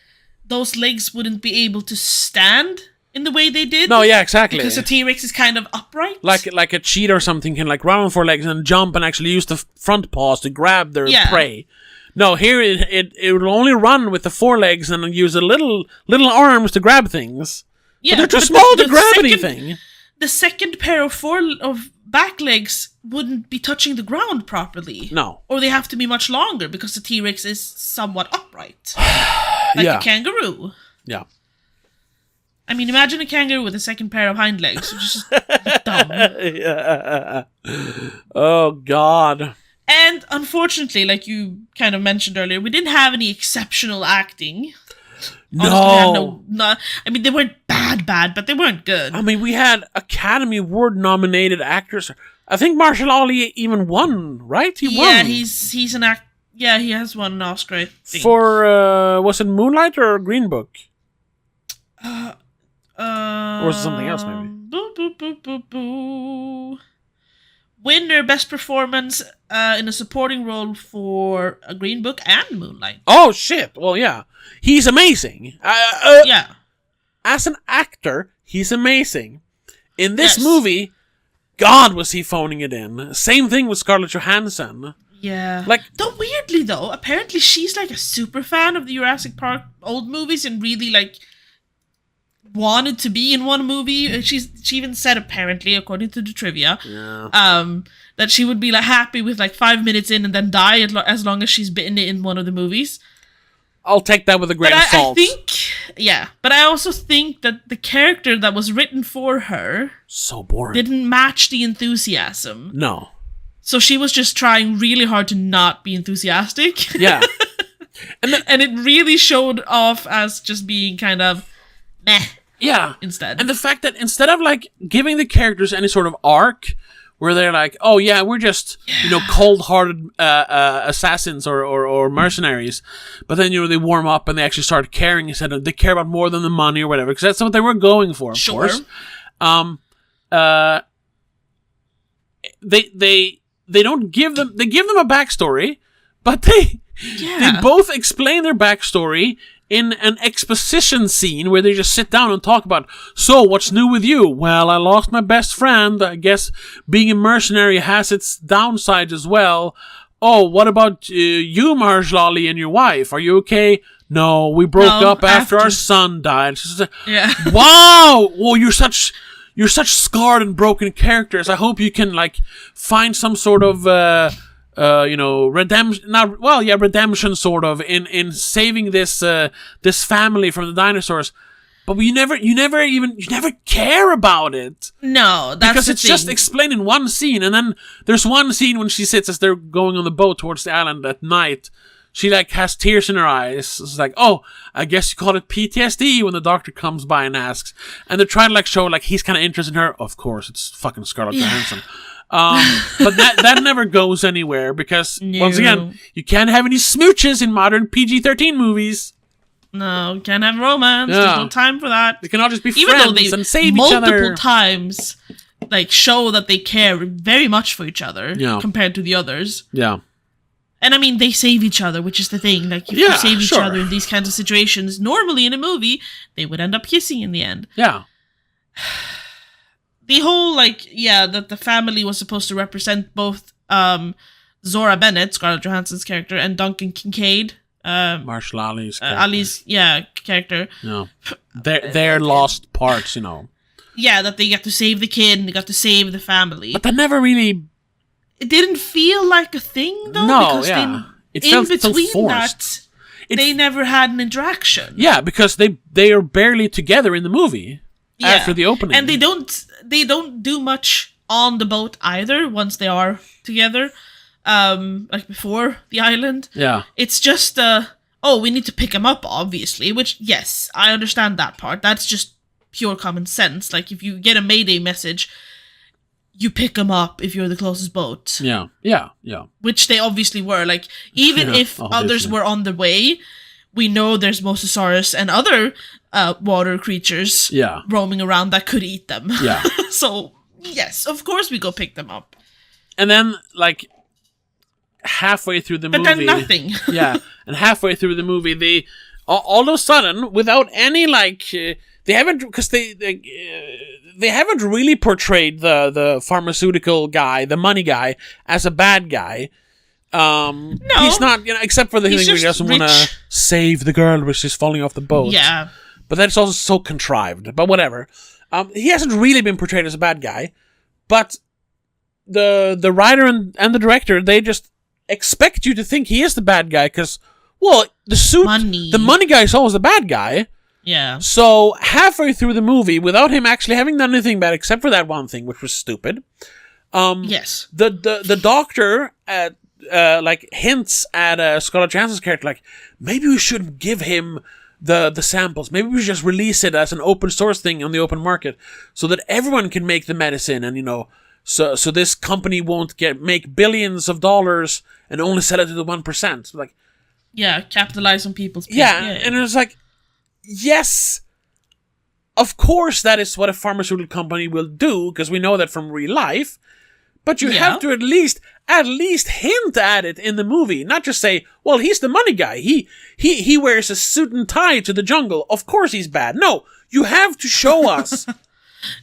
those legs wouldn't be able to stand in the way they did. No, yeah, exactly. Because a T-Rex is kind of upright. Like a cheetah or something can like run on 4 legs and jump and actually use the front paws to grab their prey. No, here it will only run with the 4 legs and use a little arms to grab things. Yeah, but they're too small to grab anything. The second pair of back legs wouldn't be touching the ground properly. No. Or they have to be much longer because the T-Rex is somewhat upright. Like a kangaroo. Yeah. I mean, imagine a kangaroo with a second pair of hind legs, which is just dumb. Yeah. Oh, God. And unfortunately, like you kind of mentioned earlier, we didn't have any exceptional acting. No. I mean, they weren't bad, but they weren't good. I mean, we had Academy Award nominated actors. I think Marshall Ali even won, right? He won. Yeah, he's an act. Yeah, he has won an Oscar, I think. For, was it Moonlight or Green Book? Or was it something else, maybe? Winner Best Performance in a Supporting Role for a Green Book and Moonlight. Oh, shit. Well, yeah. He's amazing. Yeah. As an actor, he's amazing. In this movie, God, was he phoning it in. Same thing with Scarlett Johansson. Yeah. Like, though weirdly though, apparently she's like a super fan of the Jurassic Park old movies and really like wanted to be in one movie. She even said, apparently, according to the trivia, that she would be like happy with like 5 minutes in and then die as long as she's been in one of the movies. I'll take that with a grain of salt. But I also think that the character that was written for her so boring didn't match the enthusiasm. No. So she was just trying really hard to not be enthusiastic. Yeah. And it really showed off as just being kind of meh. Yeah. Instead. And the fact that instead of like giving the characters any sort of arc where they're like, oh yeah, we're just, cold-hearted assassins or mercenaries. But then, they warm up and they actually start caring instead of, they care about more than the money or whatever. Because that's what they were going for, of course. They don't give them, they give them a backstory, but they both explain their backstory in an exposition scene where they just sit down and talk about, so what's new with you? Well, I lost my best friend. I guess being a mercenary has its downsides as well. Oh, what about you, Marshall Ali, and your wife? Are you okay? No, we broke up after our son died. Wow! Well, you're such scarred and broken characters. I hope you can find some sort of redemption sort of in saving this family from the dinosaurs. But you never care about it. No, that's because it's just explained in one scene, and then there's one scene when she sits as they're going on the boat towards the island at night. She has tears in her eyes. It's like, oh, I guess you call it PTSD when the doctor comes by and asks. And they're trying to show he's kind of interested in her. Of course, it's fucking Scarlett Johansson. But that never goes anywhere because once again, you can't have any smooches in modern PG-13 movies. No, can't have romance. There's no time for that. They can all just be Even friends and save each other. Multiple times, show that they care very much for each other compared to the others. Yeah. And I mean, they save each other, which is the thing. If you save each other in these kinds of situations, normally in a movie, they would end up kissing in the end. Yeah. The whole, that the family was supposed to represent both Zora Bennett, Scarlett Johansson's character, and Duncan Kincaid, Marshall Ali's character. Character. No. Their lost parts, Yeah, that they got to save the kid and they got to save the family. But that never really... It didn't feel like a thing, though. No, because it felt so forced. They never had an interaction. Yeah, because they are barely together in the movie after the opening. And they don't do much on the boat either once they are together. Before the island. Yeah. It's just, we need to pick him up, obviously, which, yes, I understand that part. That's just pure common sense. If you get a Mayday message, you pick them up if you're the closest boat. Yeah. Which they obviously were. Even if others were on the way, we know there's Mosasaurus and other water creatures roaming around that could eat them. Yeah. So, yes, of course we go pick them up. And then, halfway through the movie... But then nothing. Yeah, and halfway through the movie, they... All of a sudden, without any, they haven't... Because they haven't really portrayed the pharmaceutical guy, the money guy, as a bad guy. No. He's not, except for the thing where he doesn't want to save the girl which is falling off the boat. Yeah. But that's also so contrived. But whatever. He hasn't really been portrayed as a bad guy. But the writer and the director, they just expect you to think he is the bad guy because, well, the money guy is always the bad guy. Yeah. So halfway through the movie, without him actually having done anything bad except for that one thing, which was stupid. Yes. The doctor like hints at Scarlett Johansson's character, like, maybe we shouldn't give him the samples. Maybe we should just release it as an open source thing on the open market so that everyone can make the medicine, and so this company won't make billions of dollars and only sell it to the 1%. Like, yeah, capitalize on people's pain. yeah, and it was like, yes, of course that is what a pharmaceutical company will do, because we know that from real life. But you have to at least hint at it in the movie, not just say, well, he's the money guy. He wears a suit and tie to the jungle. Of course he's bad. No, you have to show us.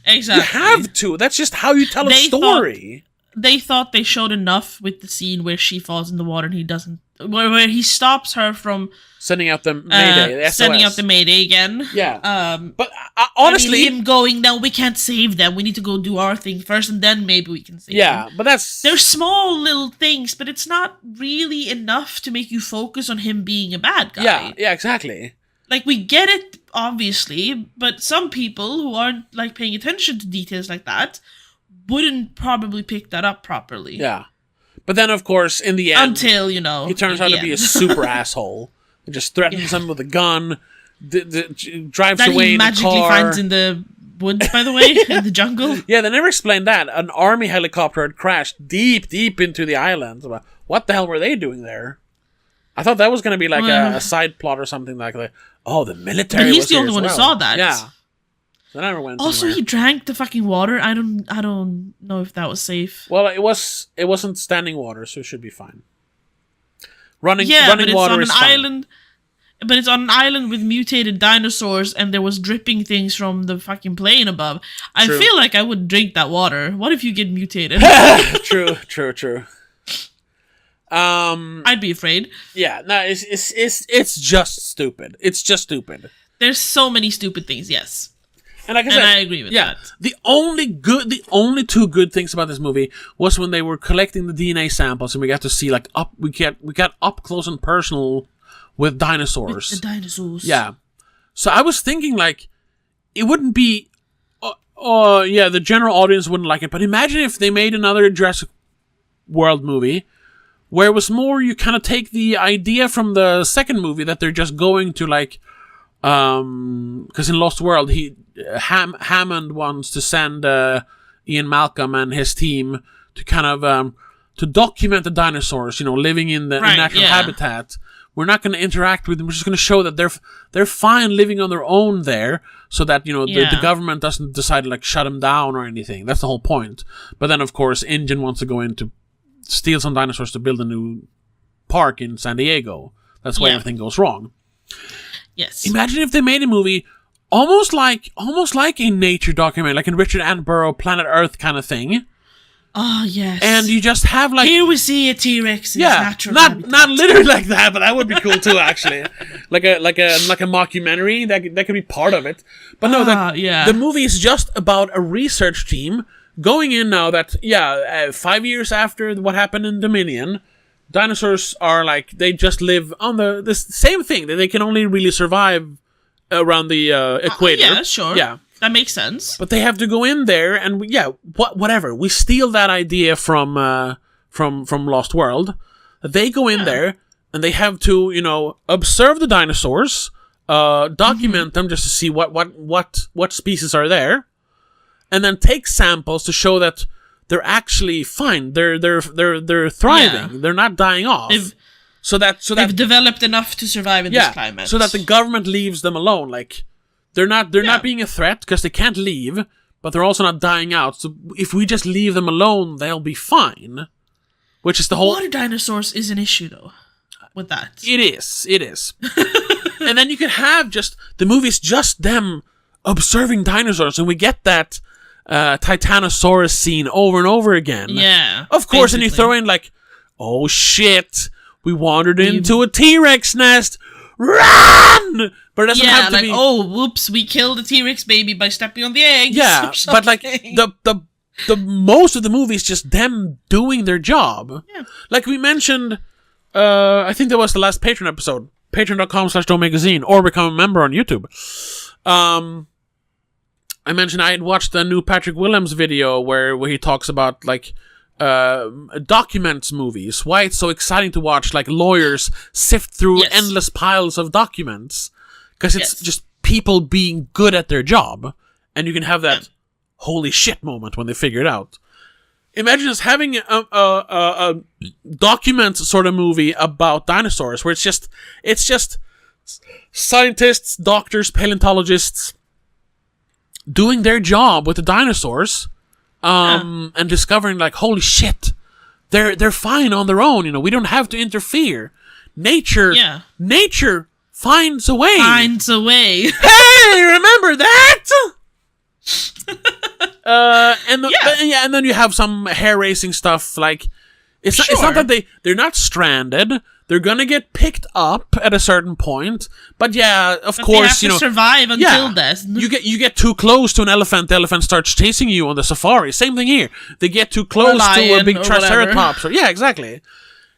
Exactly. You have to. That's just how you tell a story. They thought they showed enough with the scene where she falls in the water and he doesn't, where he stops her from sending out the Mayday, the SOS. Sending out the Mayday again. Yeah. But honestly, him going, no, we can't save them. We need to go do our thing first, and then maybe we can save them. Yeah, but they're small little things, but it's not really enough to make you focus on him being a bad guy. Yeah, exactly. Like, we get it, obviously, but some people who aren't, like, paying attention to details like that wouldn't probably pick that up properly. Yeah. But then, of course, in the end... Until, he turns out to be a super asshole. He just threatens them with a gun, drives that away in a car. That he magically finds in the woods, by the way, in the jungle. Yeah, they never explained that. An army helicopter had crashed deep into the island. What the hell were they doing there? I thought that was going to be like a side plot or something like that. Oh, the military. But he's the only one who saw that. Yeah. That never went also, anywhere. he drank the fucking water. I don't know if that was safe. Well, it wasn't standing water, so it should be fine. Running but it's water on is an fine. island. But it's on an island with mutated dinosaurs, and there was dripping things from the fucking plane above. I feel like I would drink that water. What if you get mutated? True. I'd be afraid. Yeah, no, it's just stupid. It's just stupid. There's so many stupid things, yes. And like I said, I agree with that. The only two good things about this movie was when they were collecting the DNA samples and we got to see we got up close and personal with dinosaurs. With the dinosaurs. Yeah. So I was thinking it wouldn't be the general audience wouldn't like it, but imagine if they made another Jurassic World movie where it was more you kind of take the idea from the second movie that they're just going to because in Lost World Hammond wants to send Ian Malcolm and his team to kind of to document the dinosaurs, living in the natural habitat. We're not going to interact with them. We're just going to show that they're fine living on their own there, so that the government doesn't decide to shut them down or anything. That's the whole point. But then, of course, InGen wants to go in to steal some dinosaurs to build a new park in San Diego. That's why everything goes wrong. Yes. Imagine if they made a movie almost like a nature documentary, like in Richard Attenborough Planet Earth kind of thing. Oh, yes. And you just have here we see a T-Rex in its natural habitat. Not literally like that, but that would be cool too, actually. like a mockumentary that could be part of it. But no, the movie is just about a research team going in now that 5 years after what happened in Dominion, dinosaurs are they just live on the same thing, that they can only really survive around the equator. Yeah, sure. Yeah. That makes sense. But they have to go in there and whatever. We steal that idea from Lost World. They go in there and they have to, observe the dinosaurs, document them just to see what species are there, and then take samples to show that they're actually fine. They're thriving. Yeah. They're not dying off. They've developed enough to survive in this climate. So that the government leaves them alone. They're not being a threat because they can't leave, but they're also not dying out. So if we just leave them alone, they'll be fine. Which is the whole... Water dinosaurs is an issue, though, with that. It is. And then you can have the movie's just them observing dinosaurs, and we get that Titanosaurus scene over and over again. Yeah. Of course, and you throw in oh shit, we wandered into a T-Rex nest. Run! But it doesn't have to be... oh, whoops, we killed a T-Rex baby by stepping on the eggs. Yeah, but the most of the movie is just them doing their job. Yeah. Like we mentioned, I think that was the last Patreon episode. patreon.com/domagazine, or become a member on YouTube. I mentioned I had watched the new Patrick Willems video where he talks about like documents movies. Why it's so exciting to watch like lawyers sift through endless piles of documents, because it's just people being good at their job, and you can have that holy shit moment when they figure it out. Imagine us having a document sort of movie about dinosaurs, where it's just scientists, doctors, paleontologists doing their job with the dinosaurs, and discovering like, holy shit, they're fine on their own. You know, we don't have to interfere. Nature finds a way. Hey, remember that? And then you have some hair-raising stuff. Like, it's not that they're not stranded. They're gonna get picked up at a certain point, but of course, they have to survive until death. You get too close to an elephant, the elephant starts chasing you on the safari. Same thing here. They get too close to a big triceratops. Exactly.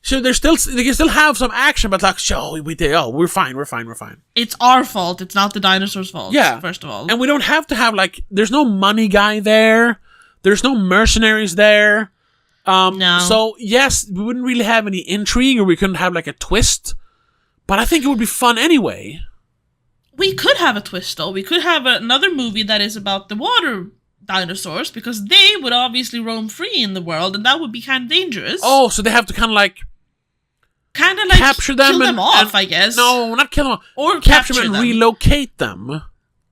So they can still have some action, but like, we're fine. It's our fault. It's not the dinosaurs' fault. Yeah. First of all, and we don't have to have like. There's no money guy there. There's no mercenaries there. No. So yes, we wouldn't really have any intrigue, or we couldn't have like a twist. But I think it would be fun anyway. We could have a twist though. We could have another movie that is about the water dinosaurs, because they would obviously roam free in the world, and that would be kind of dangerous. Oh, so they have to kind of like capture them, kill them off, I guess. No, not kill them off. Or capture them and relocate them.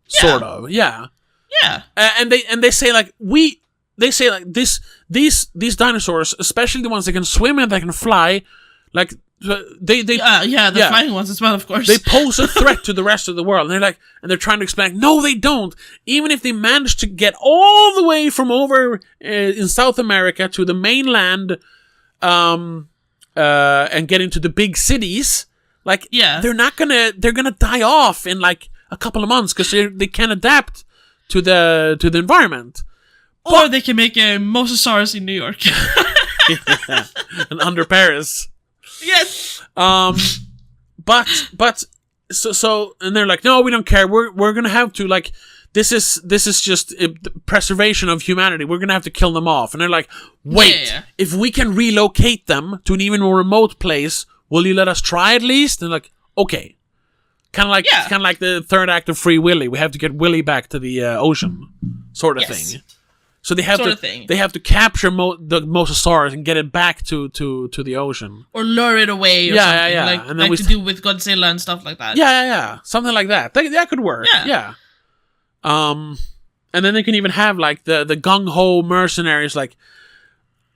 Sort of, yeah. Yeah. And they say like these dinosaurs, especially the ones that can swim and that can fly, like the flying ones as well, of course. They pose a threat to the rest of the world. And they're trying to explain, no, they don't. Even if they manage to get all the way from over in South America to the mainland, and get into the big cities, like, they're gonna die off in like a couple of months, because they can't adapt to the environment. Or they can make a Mosasaurus in New York. And under Paris. Yes. But so and they're like, no, we don't care. We're gonna have to, like, this is just preservation of humanity. We're gonna have to kill them off. And they're like, wait, if we can relocate them to an even more remote place, will you let us try at least? And like, okay. Kind of like the third act of Free Willy. We have to get Willy back to the ocean, sort of thing. So they have to capture the Mosasaurus and get it back to the ocean, or lure it away, or something. And then like to do with Godzilla and stuff like that. Yeah, something like that. That could work. Yeah. And then they can even have like the gung ho mercenaries, like,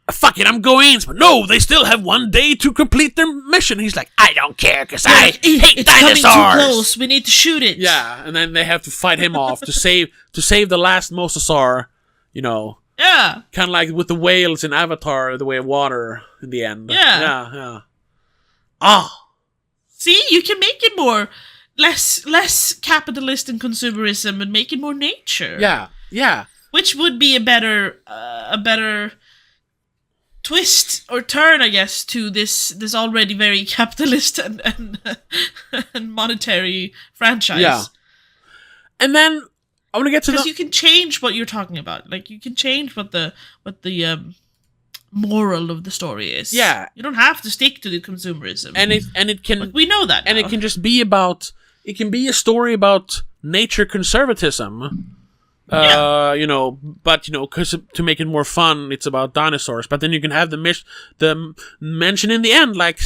fuck it, I'm going. But no, they still have one day to complete their mission. He's like, I don't care, because I hate dinosaurs. It's coming too close. We need to shoot it. Yeah, and then they have to fight him off to save the last Mosasaur. You know, kind of like with the whales in Avatar, The Way of Water, in the end. Yeah. See, you can make it less capitalist and consumerism, and make it more nature. Yeah. Which would be a better twist or turn, I guess, to this already very capitalist and monetary franchise. Yeah. And then I want to get to because you can change what you're talking about. Like, you can change what the moral of the story is. Yeah, you don't have to stick to the consumerism. And it can. But we know that. And now. it can just be about. It can be a story about nature conservatism. You know, but because to make it more fun, it's about dinosaurs. But then you can have the mention in the end, like,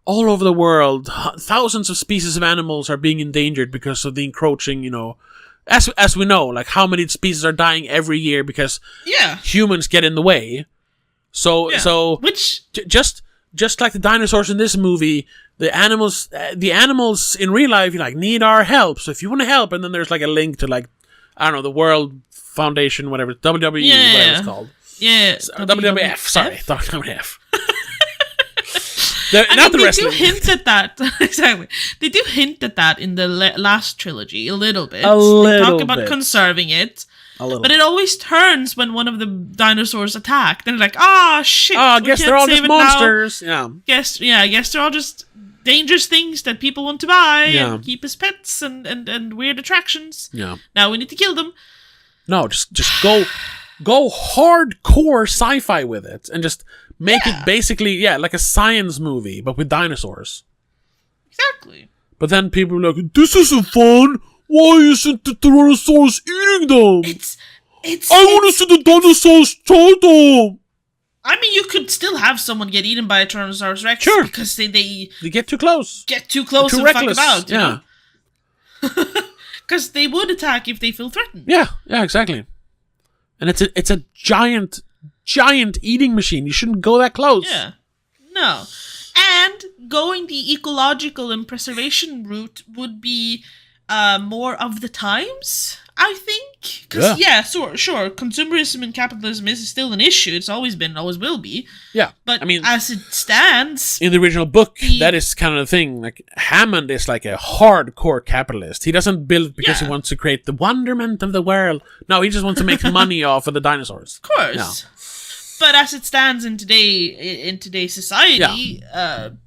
all over the world, thousands of species of animals are being endangered because of the encroaching, as we know, like, how many species are dying every year because humans get in the way. So which just like the dinosaurs in this movie, the animals in real life, need our help. So if you want to help, and then there's like a link to, like, I don't know, the World Foundation, whatever, WWE, whatever it's called. Yeah, WWF. Sorry, WWF. Not the wrestling. They do hint at that. Exactly. They do hint at that in the last trilogy a little bit. They talk about conserving it. But it always turns when one of the dinosaurs attack. Then they're like, shit. I guess they're all just monsters. Now. Yeah. I guess they're all just dangerous things that people want to buy Yeah. and keep as pets and weird attractions. Yeah. Now we need to kill them. No, just go hardcore sci-fi with it and just make it basically like a science movie but with dinosaurs. Exactly. But then people are like, this isn't fun. Why isn't the Tyrannosaurus eating them? I want to see the dinosaurs try them. I mean, you could still have someone get eaten by a Tyrannosaurus Rex because they get too close. Get too close and reckless. fuck about. Yeah. Because they would attack if they feel threatened. Yeah, exactly. And it's a giant eating machine. You shouldn't go that close. Yeah. No. And going the ecological and preservation route would be more of the times, I think. Because, sure, consumerism and capitalism is still an issue. It's always been, always will be. Yeah. But I mean, as it stands... In the original book, that is kind of the thing. Like, Hammond is like a hardcore capitalist. He doesn't build because he wants to create the wonderment of the world. No, he just wants to make money off of the dinosaurs. Of course. Yeah. But as it stands in today's society,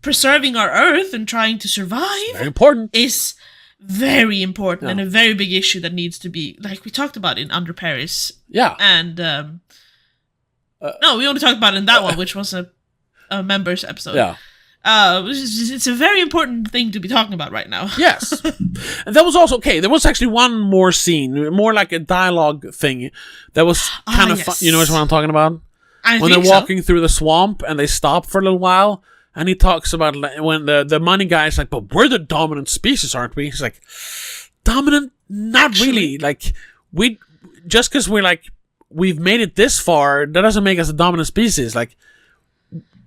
preserving our Earth and trying to survive... Very important. ...is... very important and a very big issue that needs to be, like we talked about in Under Paris. Yeah. And, no, we only talked about it in that one, which was a members episode. Yeah. It's a very important thing to be talking about right now. Yes. And that was also, there was actually one more scene, more like a dialogue thing, that was kind of fun. You know what I'm talking about? When they're walking through the swamp and they stop for a little while. And he talks about when the money guy's like, but we're the dominant species, aren't we? He's like, dominant? Not really. Like, just because we've made it this far, that doesn't make us a dominant species. Like,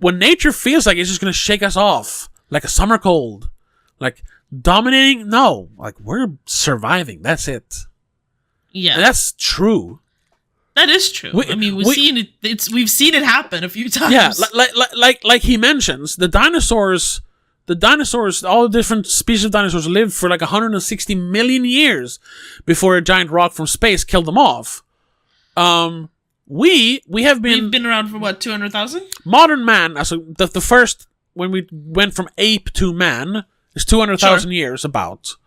when nature feels like it's just going to shake us off, like a summer cold, like, dominating? No. Like, we're surviving. That's it. Yeah. And that's true. That is true. We've seen it. We've seen it happen a few times. Yeah, like he mentions, the dinosaurs, all the different species of dinosaurs lived for like 160 million years before a giant rock from space killed them off. We've been around for what, 200,000? Modern man, so the first when we went from ape to man is 200,000 years about,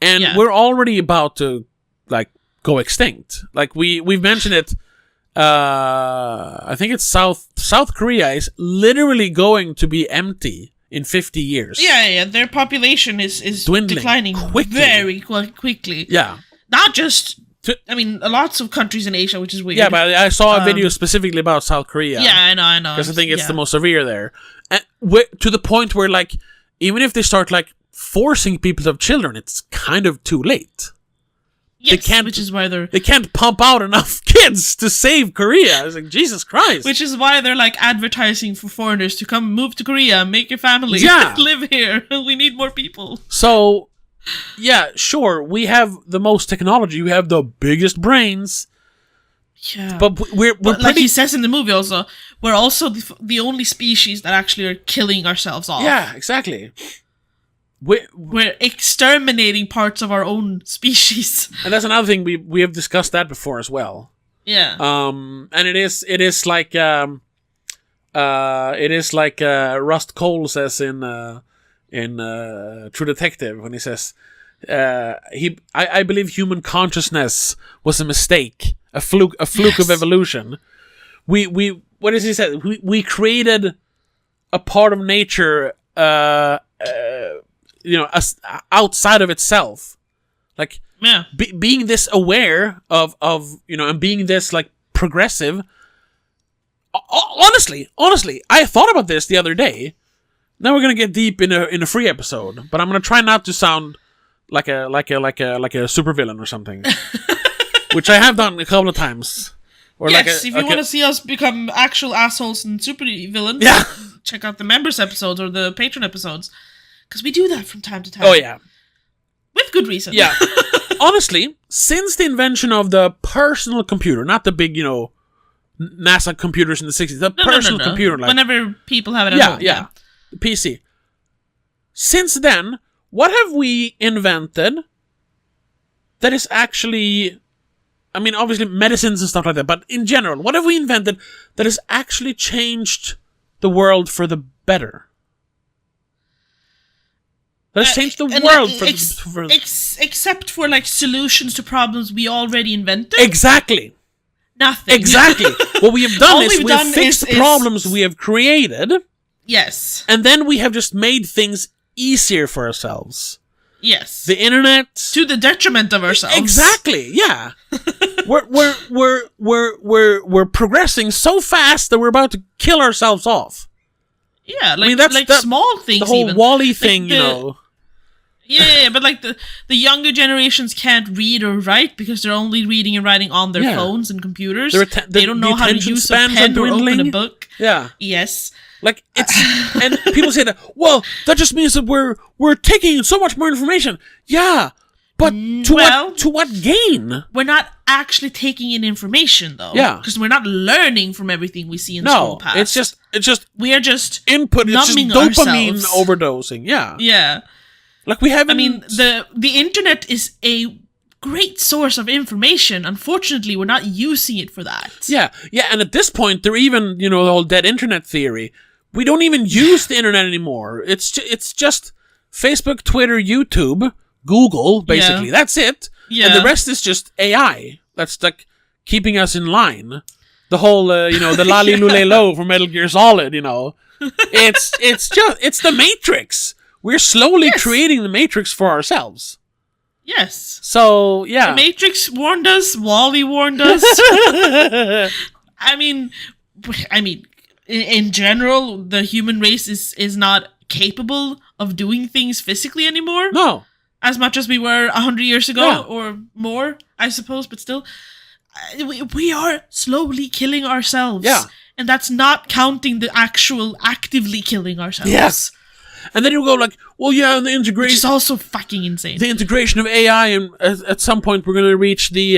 and we're already about to go extinct. Like we've mentioned it. I think it's South Korea is literally going to be empty in 50 years. Yeah. Their population is dwindling declining very quickly. Yeah. Not just. Lots of countries in Asia, which is weird. Yeah, but I saw a video specifically about South Korea. Yeah, I know. Because I think it's the most severe there, and to the point where even if they start forcing people to have children, it's kind of too late. Yes, which is why they can't pump out enough kids to save Korea. It's like, Jesus Christ. Which is why they're advertising for foreigners to come move to Korea, make your family, live here. We need more people. So, yeah, sure, we have the most technology, we have the biggest brains. Yeah, but we're pretty... like he says in the movie also, we're also the only species that actually are killing ourselves off. Yeah, exactly. We're exterminating parts of our own species. And that's another thing, we have discussed that before as well. Yeah. And it is like Rust Cole says in True Detective when he says I believe human consciousness was a mistake, a fluke of evolution. We what does he say? We created a part of nature outside of itself, being this aware of and being this progressive. Honestly, I thought about this the other day. Now we're gonna get deep in a free episode, but I'm gonna try not to sound like a supervillain or something, which I have done a couple of times. Or if you want to see us become actual assholes and super villains, check out the members episodes or the patron episodes. Because we do that from time to time. Oh, yeah. With good reason. Yeah. Honestly, since the invention of the personal computer, not the big, NASA computers in the 60s, the personal computer. Whenever people have it at home. Yeah. The PC. Since then, what have we invented that is actually... obviously medicines and stuff like that, but in general, what have we invented that has actually changed the world for the better? That has changed the and, world except for like solutions to problems we already invented. Exactly. Nothing. Exactly. What we have done All is we've we have done fixed is- problems we have created, Yes. and then we have just made things easier for ourselves. Yes. The internet, To the detriment of ourselves. exactly. Yeah, we're progressing so fast that we're about to kill ourselves off. Yeah, like, I mean, that's like that- small things. The whole even. Wall-E thing, the- you know. Yeah, but like the younger generations can't read or write because they're only reading and writing on their Yeah. phones and computers. They don't know how to use a spans pen are or open a dwindling. book. Yeah. Yes. Like it's and people say that, well, that just means that we're taking in so much more information. Yeah. But to what gain? We're not actually taking in information though. Yeah. Because we're not learning from everything we see in school No, past. it's just we are just input. It's just numbing dopamine ourselves. overdosing. Yeah. Yeah. Like we haven't. I mean, the internet is a great source of information. Unfortunately, we're not using it for that. Yeah, and at this point, they're even, the whole dead internet theory. We don't even use the internet anymore. It's just Facebook, Twitter, YouTube, Google, basically. Yeah. That's it. Yeah. And the rest is just AI. That's like keeping us in line. The whole, the lali lule lo from Metal Gear Solid, It's the Matrix. We're slowly creating the Matrix for ourselves. Yes. So, yeah. The Matrix warned us. Wall-E warned us. I mean, in general, the human race is not capable of doing things physically anymore. No. As much as we were 100 years ago Yeah. or more, I suppose, but still. We are slowly killing ourselves. Yeah. And that's not counting the actual actively killing ourselves. Yes. And then you go like, well, yeah, and the Which integration. is also fucking insane. The integration of AI, and at some point we're going to reach the,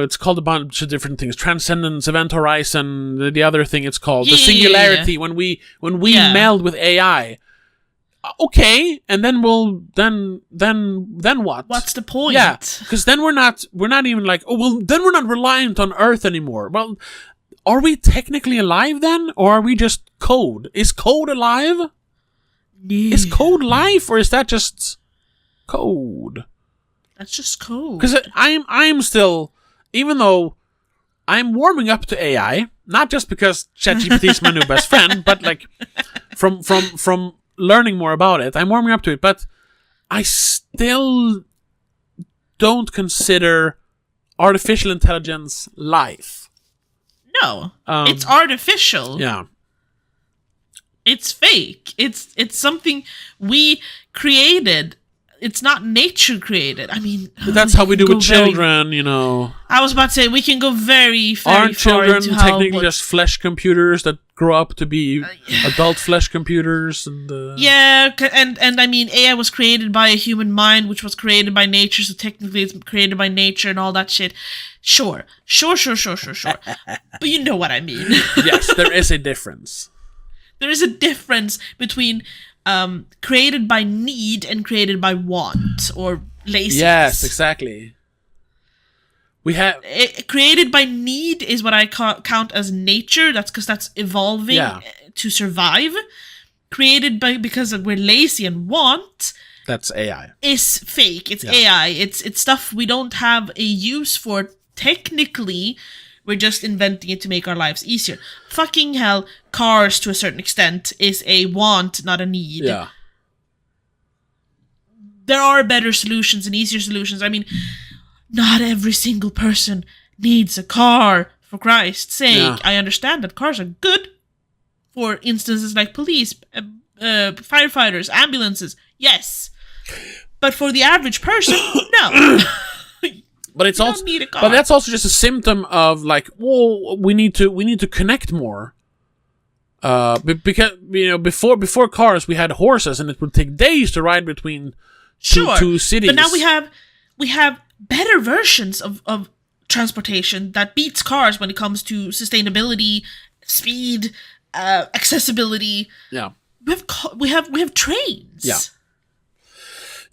it's called a bunch of different things, transcendence, event horizon, the other thing it's called, the singularity, when we meld with AI. Okay, and then then what? What's the point? Yeah, because then we're not even like, oh, well, then we're not reliant on Earth anymore. Well, are we technically alive then, or are we just code? Is code alive? Yeah. Is code life, or is that just code? That's just code. Because I'm still, even though I'm warming up to AI, not just because ChatGPT is my new best friend, but like from learning more about it, I'm warming up to it. But I still don't consider artificial intelligence life. No, it's artificial. Yeah. It's fake. It's something we created. It's not nature created. I mean, That's how we do with children, I was about to say we can go very, very Aren't far children into how. technically just flesh computers that grow up to be adult flesh computers? And Yeah, and I mean, AI was created by a human mind, which was created by nature, so technically it's created by nature and all that shit. Sure. But you know what I mean. Yes, there is a difference. There is a difference between created by need and created by want or laziness. Yes, exactly. We have Created by need is what I count as nature. That's because that's evolving to survive. Created by because we're lazy and want. That's AI. Is fake. It's AI. It's stuff we don't have a use for technically. We're just inventing it to make our lives easier. Fucking hell, cars to a certain extent is a want, not a need. Yeah. There are better solutions and easier solutions. I mean, not every single person needs a car, for Christ's sake. Yeah. I understand that cars are good for instances like police, firefighters, ambulances. Yes. But for the average person, no. But it's also, need a car. but that's also just a symptom of like, well, we need to connect more. Because before cars we had horses, and it would take days to ride between two cities. But now we have better versions of transportation that beats cars when it comes to sustainability, speed, accessibility. Yeah. We have trains. Yeah.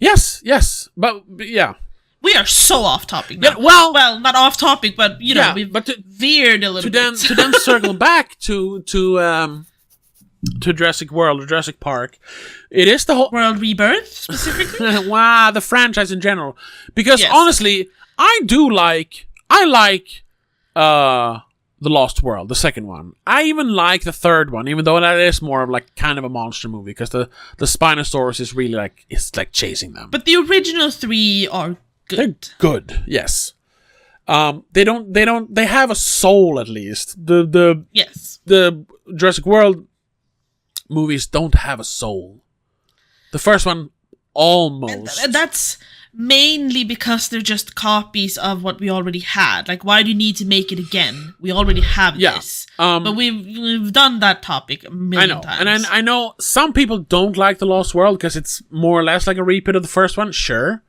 Yes, but yeah. We are so off topic now. Yeah, well, not off topic, but we've veered a little bit. To then circle back to to Jurassic World or Jurassic Park, it is the whole World Rebirth specifically. wow, the franchise in general. Because Yes. honestly, I like The Lost World, the second one. I even like the third one, even though that is more of like kind of a monster movie, because the Spinosaurus is really like, it's like chasing them. But the original 3 are good. They're good, yes. They have a soul at least. Yes. The Jurassic World movies don't have a soul. The first one almost. And that's mainly because they're just copies of what we already had. Like, why do you need to make it again? We already have this. But we've done that topic a million times. And I know some people don't like The Lost World because it's more or less like a repeat of the first one. Sure.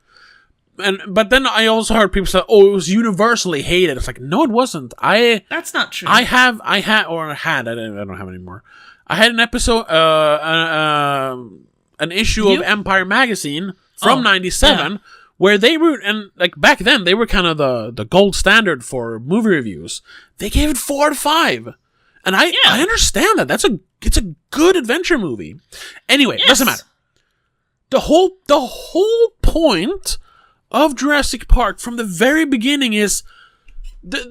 But then I also heard people say, "Oh, it was universally hated." It's like, no, it wasn't. That's not true. I had I don't have it anymore. I had an episode, an issue of Empire magazine from '97 where they were, and like back then they were kind of the gold standard for movie reviews. They gave it 4 out of 5, and I understand that. It's a good adventure movie. Anyway, doesn't matter. The whole point of Jurassic Park from the very beginning is the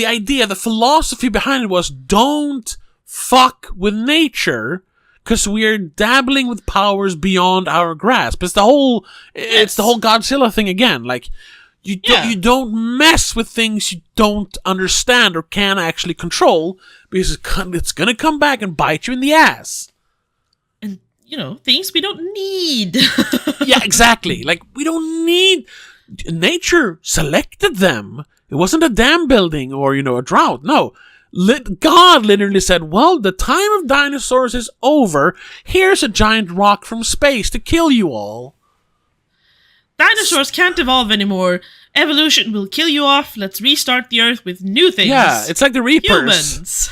idea, the philosophy behind it was, don't fuck with nature because we're dabbling with powers beyond our grasp. It's the whole Godzilla thing again. Like you don't mess with things you don't understand or can actually control, because it's gonna come back and bite you in the ass. Things we don't need. Yeah, exactly. Like, we don't need... Nature selected them. It wasn't a dam building or, a drought. No. God literally said, well, the time of dinosaurs is over. Here's a giant rock from space to kill you all. Dinosaurs can't evolve anymore. Evolution will kill you off. Let's restart the Earth with new things. Yeah, it's like the Reapers. Humans.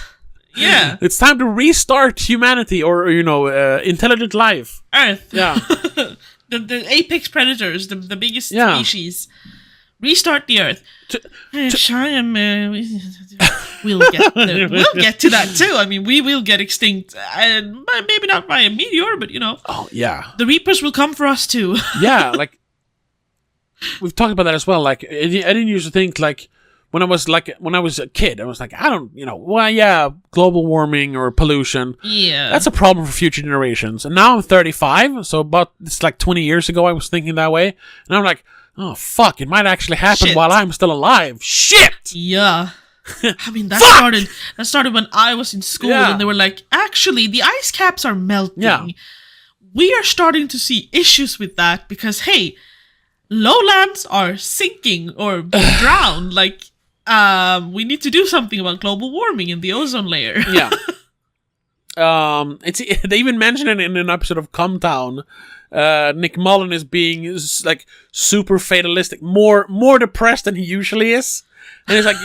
Yeah. It's time to restart humanity or, intelligent life. Earth. Yeah. the apex predators, the biggest species. Restart the Earth. We'll get to that too. I mean, we will get extinct. And maybe not by a meteor, but, Oh, yeah. The Reapers will come for us too. Yeah, like, we've talked about that as well. Like, I didn't used to think, like, when I was a kid, I was like, I don't, global warming or pollution. Yeah. That's a problem for future generations. And now I'm 35, so it's like 20 years ago I was thinking that way. And I'm like, oh, fuck, it might actually happen while I'm still alive. Shit! Yeah. I mean, that started when I was in school, and they were like, actually, the ice caps are melting. Yeah. We are starting to see issues with that because, hey, lowlands are sinking or being drowned. Like, we need to do something about global warming in the ozone layer. Yeah. They even mentioned it in an episode of Come Town. Nick Mullen is being like super fatalistic, more depressed than he usually is. And he's like,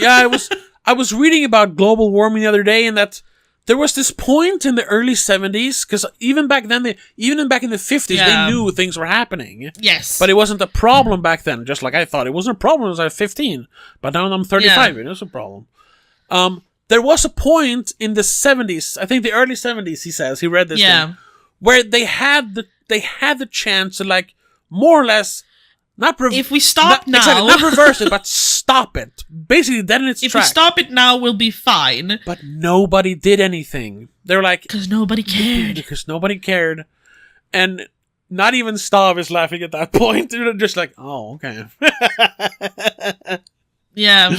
I was reading about global warming the other day, and that there was this point in the early 70s, because even back in the 50s, they knew things were happening. Yes. But it wasn't a problem back then, just like I thought. It wasn't a problem when I was 15. But now I'm 35, it is a problem. There was a point in the 70s, I think the early 70s, he says, he read this thing, where they had the chance to, like, more or less, if we stop now... Exactly, not reverse it, but stop it. Basically, dead in its tracks. track. If we stop it now, we'll be fine. But nobody did anything. They were like... Because nobody cared. Because nobody cared. And not even Stav is laughing at that point. They're just like, oh, okay. Yeah.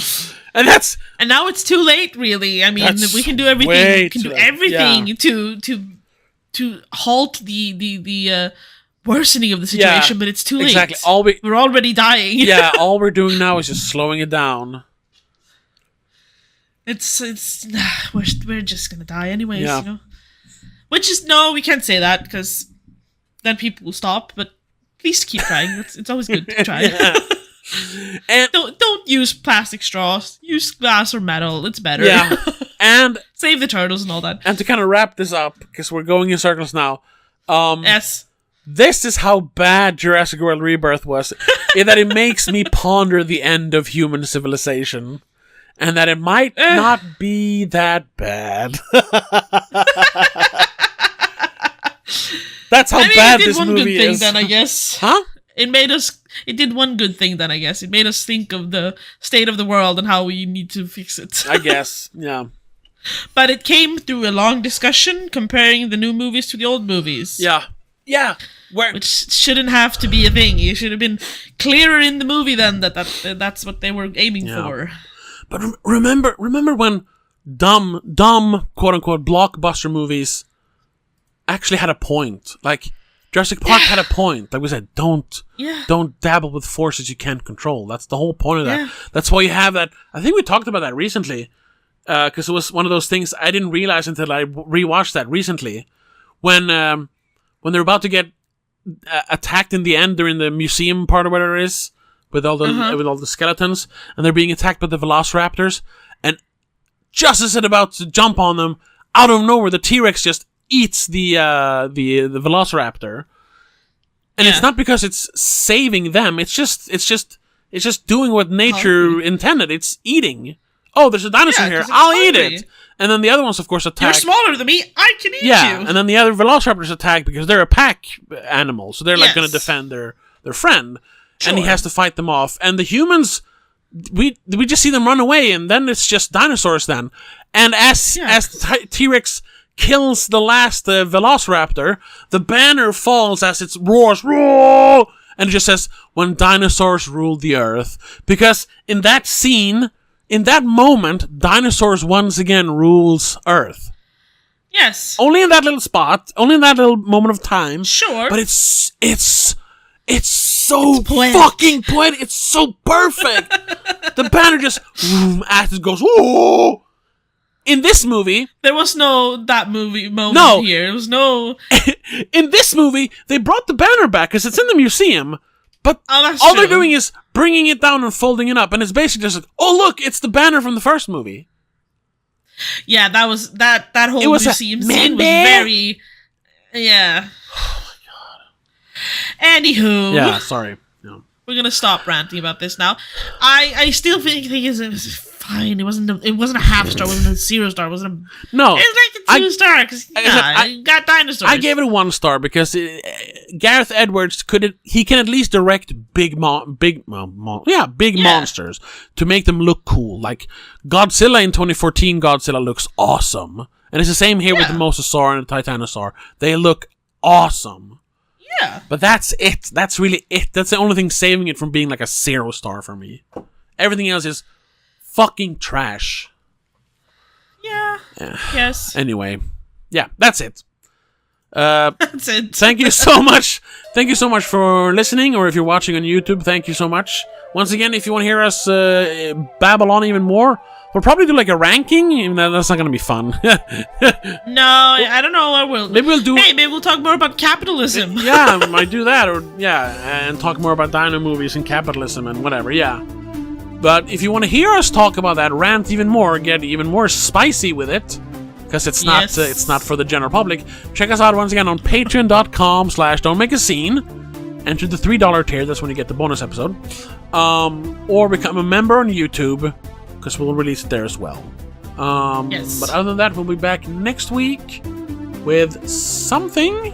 And now it's too late, really. I mean, we can do everything. We can do everything to halt the worsening of the situation, but it's too late. Exactly. We're already dying. Yeah, all we're doing now is just slowing it down. We're just gonna die anyways, Which is, no, we can't say that, because then people will stop, but at least keep trying. It's always good to try. And don't use plastic straws. Use glass or metal. It's better. Yeah. And save the turtles and all that. And to kind of wrap this up, because we're going in circles now. Yes. This is how bad Jurassic World Rebirth was, in that it makes me ponder the end of human civilization. and that it might not be that bad. That's how bad this movie it did one good thing is. then, I guess. Huh? It did one good thing then, I guess. It made us think of the state of the world and how we need to fix it. I guess, yeah. But it came through a long discussion comparing the new movies to the old movies. Yeah. Yeah. Which shouldn't have to be a thing. It should have been clearer in the movie then that's what they were aiming for. But remember when dumb quote-unquote blockbuster movies actually had a point. Like, Jurassic Park had a point. Like we said, don't dabble with forces you can't control. That's the whole point of that. Yeah. That's why you have that. I think we talked about that recently, because it was one of those things I didn't realize until I rewatched that recently. When they're about to get attacked in the end, they're in the museum part or whatever it is, with all the skeletons, and they're being attacked by the velociraptors, and just as they're about to jump on them, out of nowhere, the T-Rex just eats the velociraptor, and it's not because it's saving them. It's just doing what nature intended. It's eating. Oh, there's a dinosaur here. I'll eat it. And then the other ones, of course, attack. You're smaller than me. I can eat you. And then the other velociraptors attack because they're a pack animal, so they're like going to defend their friend, and he has to fight them off. And the humans, we just see them run away, and then it's just dinosaurs then. And as T-Rex kills the last velociraptor, the banner falls as it roars, roar, and it just says, "When dinosaurs ruled the earth." Because in that scene, in that moment, dinosaurs once again rules earth. Yes. Only in that little spot, only in that little moment of time. Sure. But it's so fucking poetic. It's so perfect. The banner just as it goes, whoa. In this movie, there was no that movie moment here. There was no. In this movie, they brought the banner back because it's in the museum, but all they're doing is bringing it down and folding it up, and it's basically just like, oh look, it's the banner from the first movie. Yeah, that was that whole museum scene was very. Yeah. Oh my god. Anywho. Yeah, sorry. No. We're gonna stop ranting about this now. I still think it's fine. It wasn't a half star. It wasn't a 0 star. It wasn't a. No. It was like a 2 star because it got dinosaurs. I gave it a 1 star because Gareth Edwards can at least direct big monsters to make them look cool. Like Godzilla in 2014, Godzilla looks awesome, and it's the same here with the Mosasaur and the Titanosaur. They look awesome. Yeah. But that's it. That's really it. That's the only thing saving it from being like a 0 star for me. Everything else is fucking trash. Yeah. Yes. Anyway. Yeah, that's it. That's it. Thank you so much. Thank you so much for listening, or if you're watching on YouTube, thank you so much. Once again, if you want to hear us babble on even more, we'll probably do like a ranking, even though that's not going to be fun. No, I don't know what we'll do. Maybe we'll talk more about capitalism. Yeah, I might do that, and talk more about dino movies and capitalism and whatever, yeah. But if you want to hear us talk about that, rant even more, get even more spicy with it, because it's not for the general public, check us out once again on patreon.com/don'tmakeascene. Enter the $3 tier, that's when you get the bonus episode. Or become a member on YouTube, because we'll release it there as well. But other than that, we'll be back next week with something.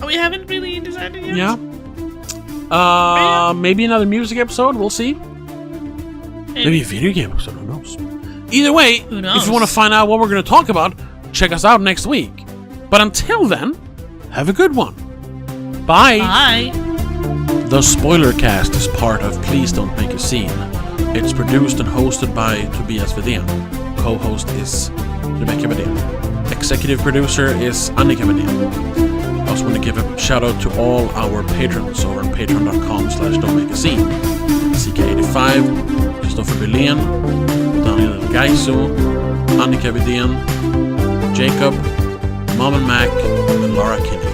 We haven't really decided yet. Yeah. Maybe another music episode, we'll see. Maybe a video game episode, who knows? Either way, Who knows? if you want to find out what we're going to talk about, check us out next week. But until then, have a good one. Bye. Bye. The Spoiler Cast is part of Please Don't Make a Scene. It's produced and hosted by Tobias Vedén. Co-host is Rebecca Vedén. Executive producer is Annika Vedén. I also want to give a shout out to all our patrons over at patreon.com/don'tmakeascene. CK85, Christopher Billén, Daniel Gaiso, Annika Vedén, Jacob, Mom and Mac, and Laura Kinney.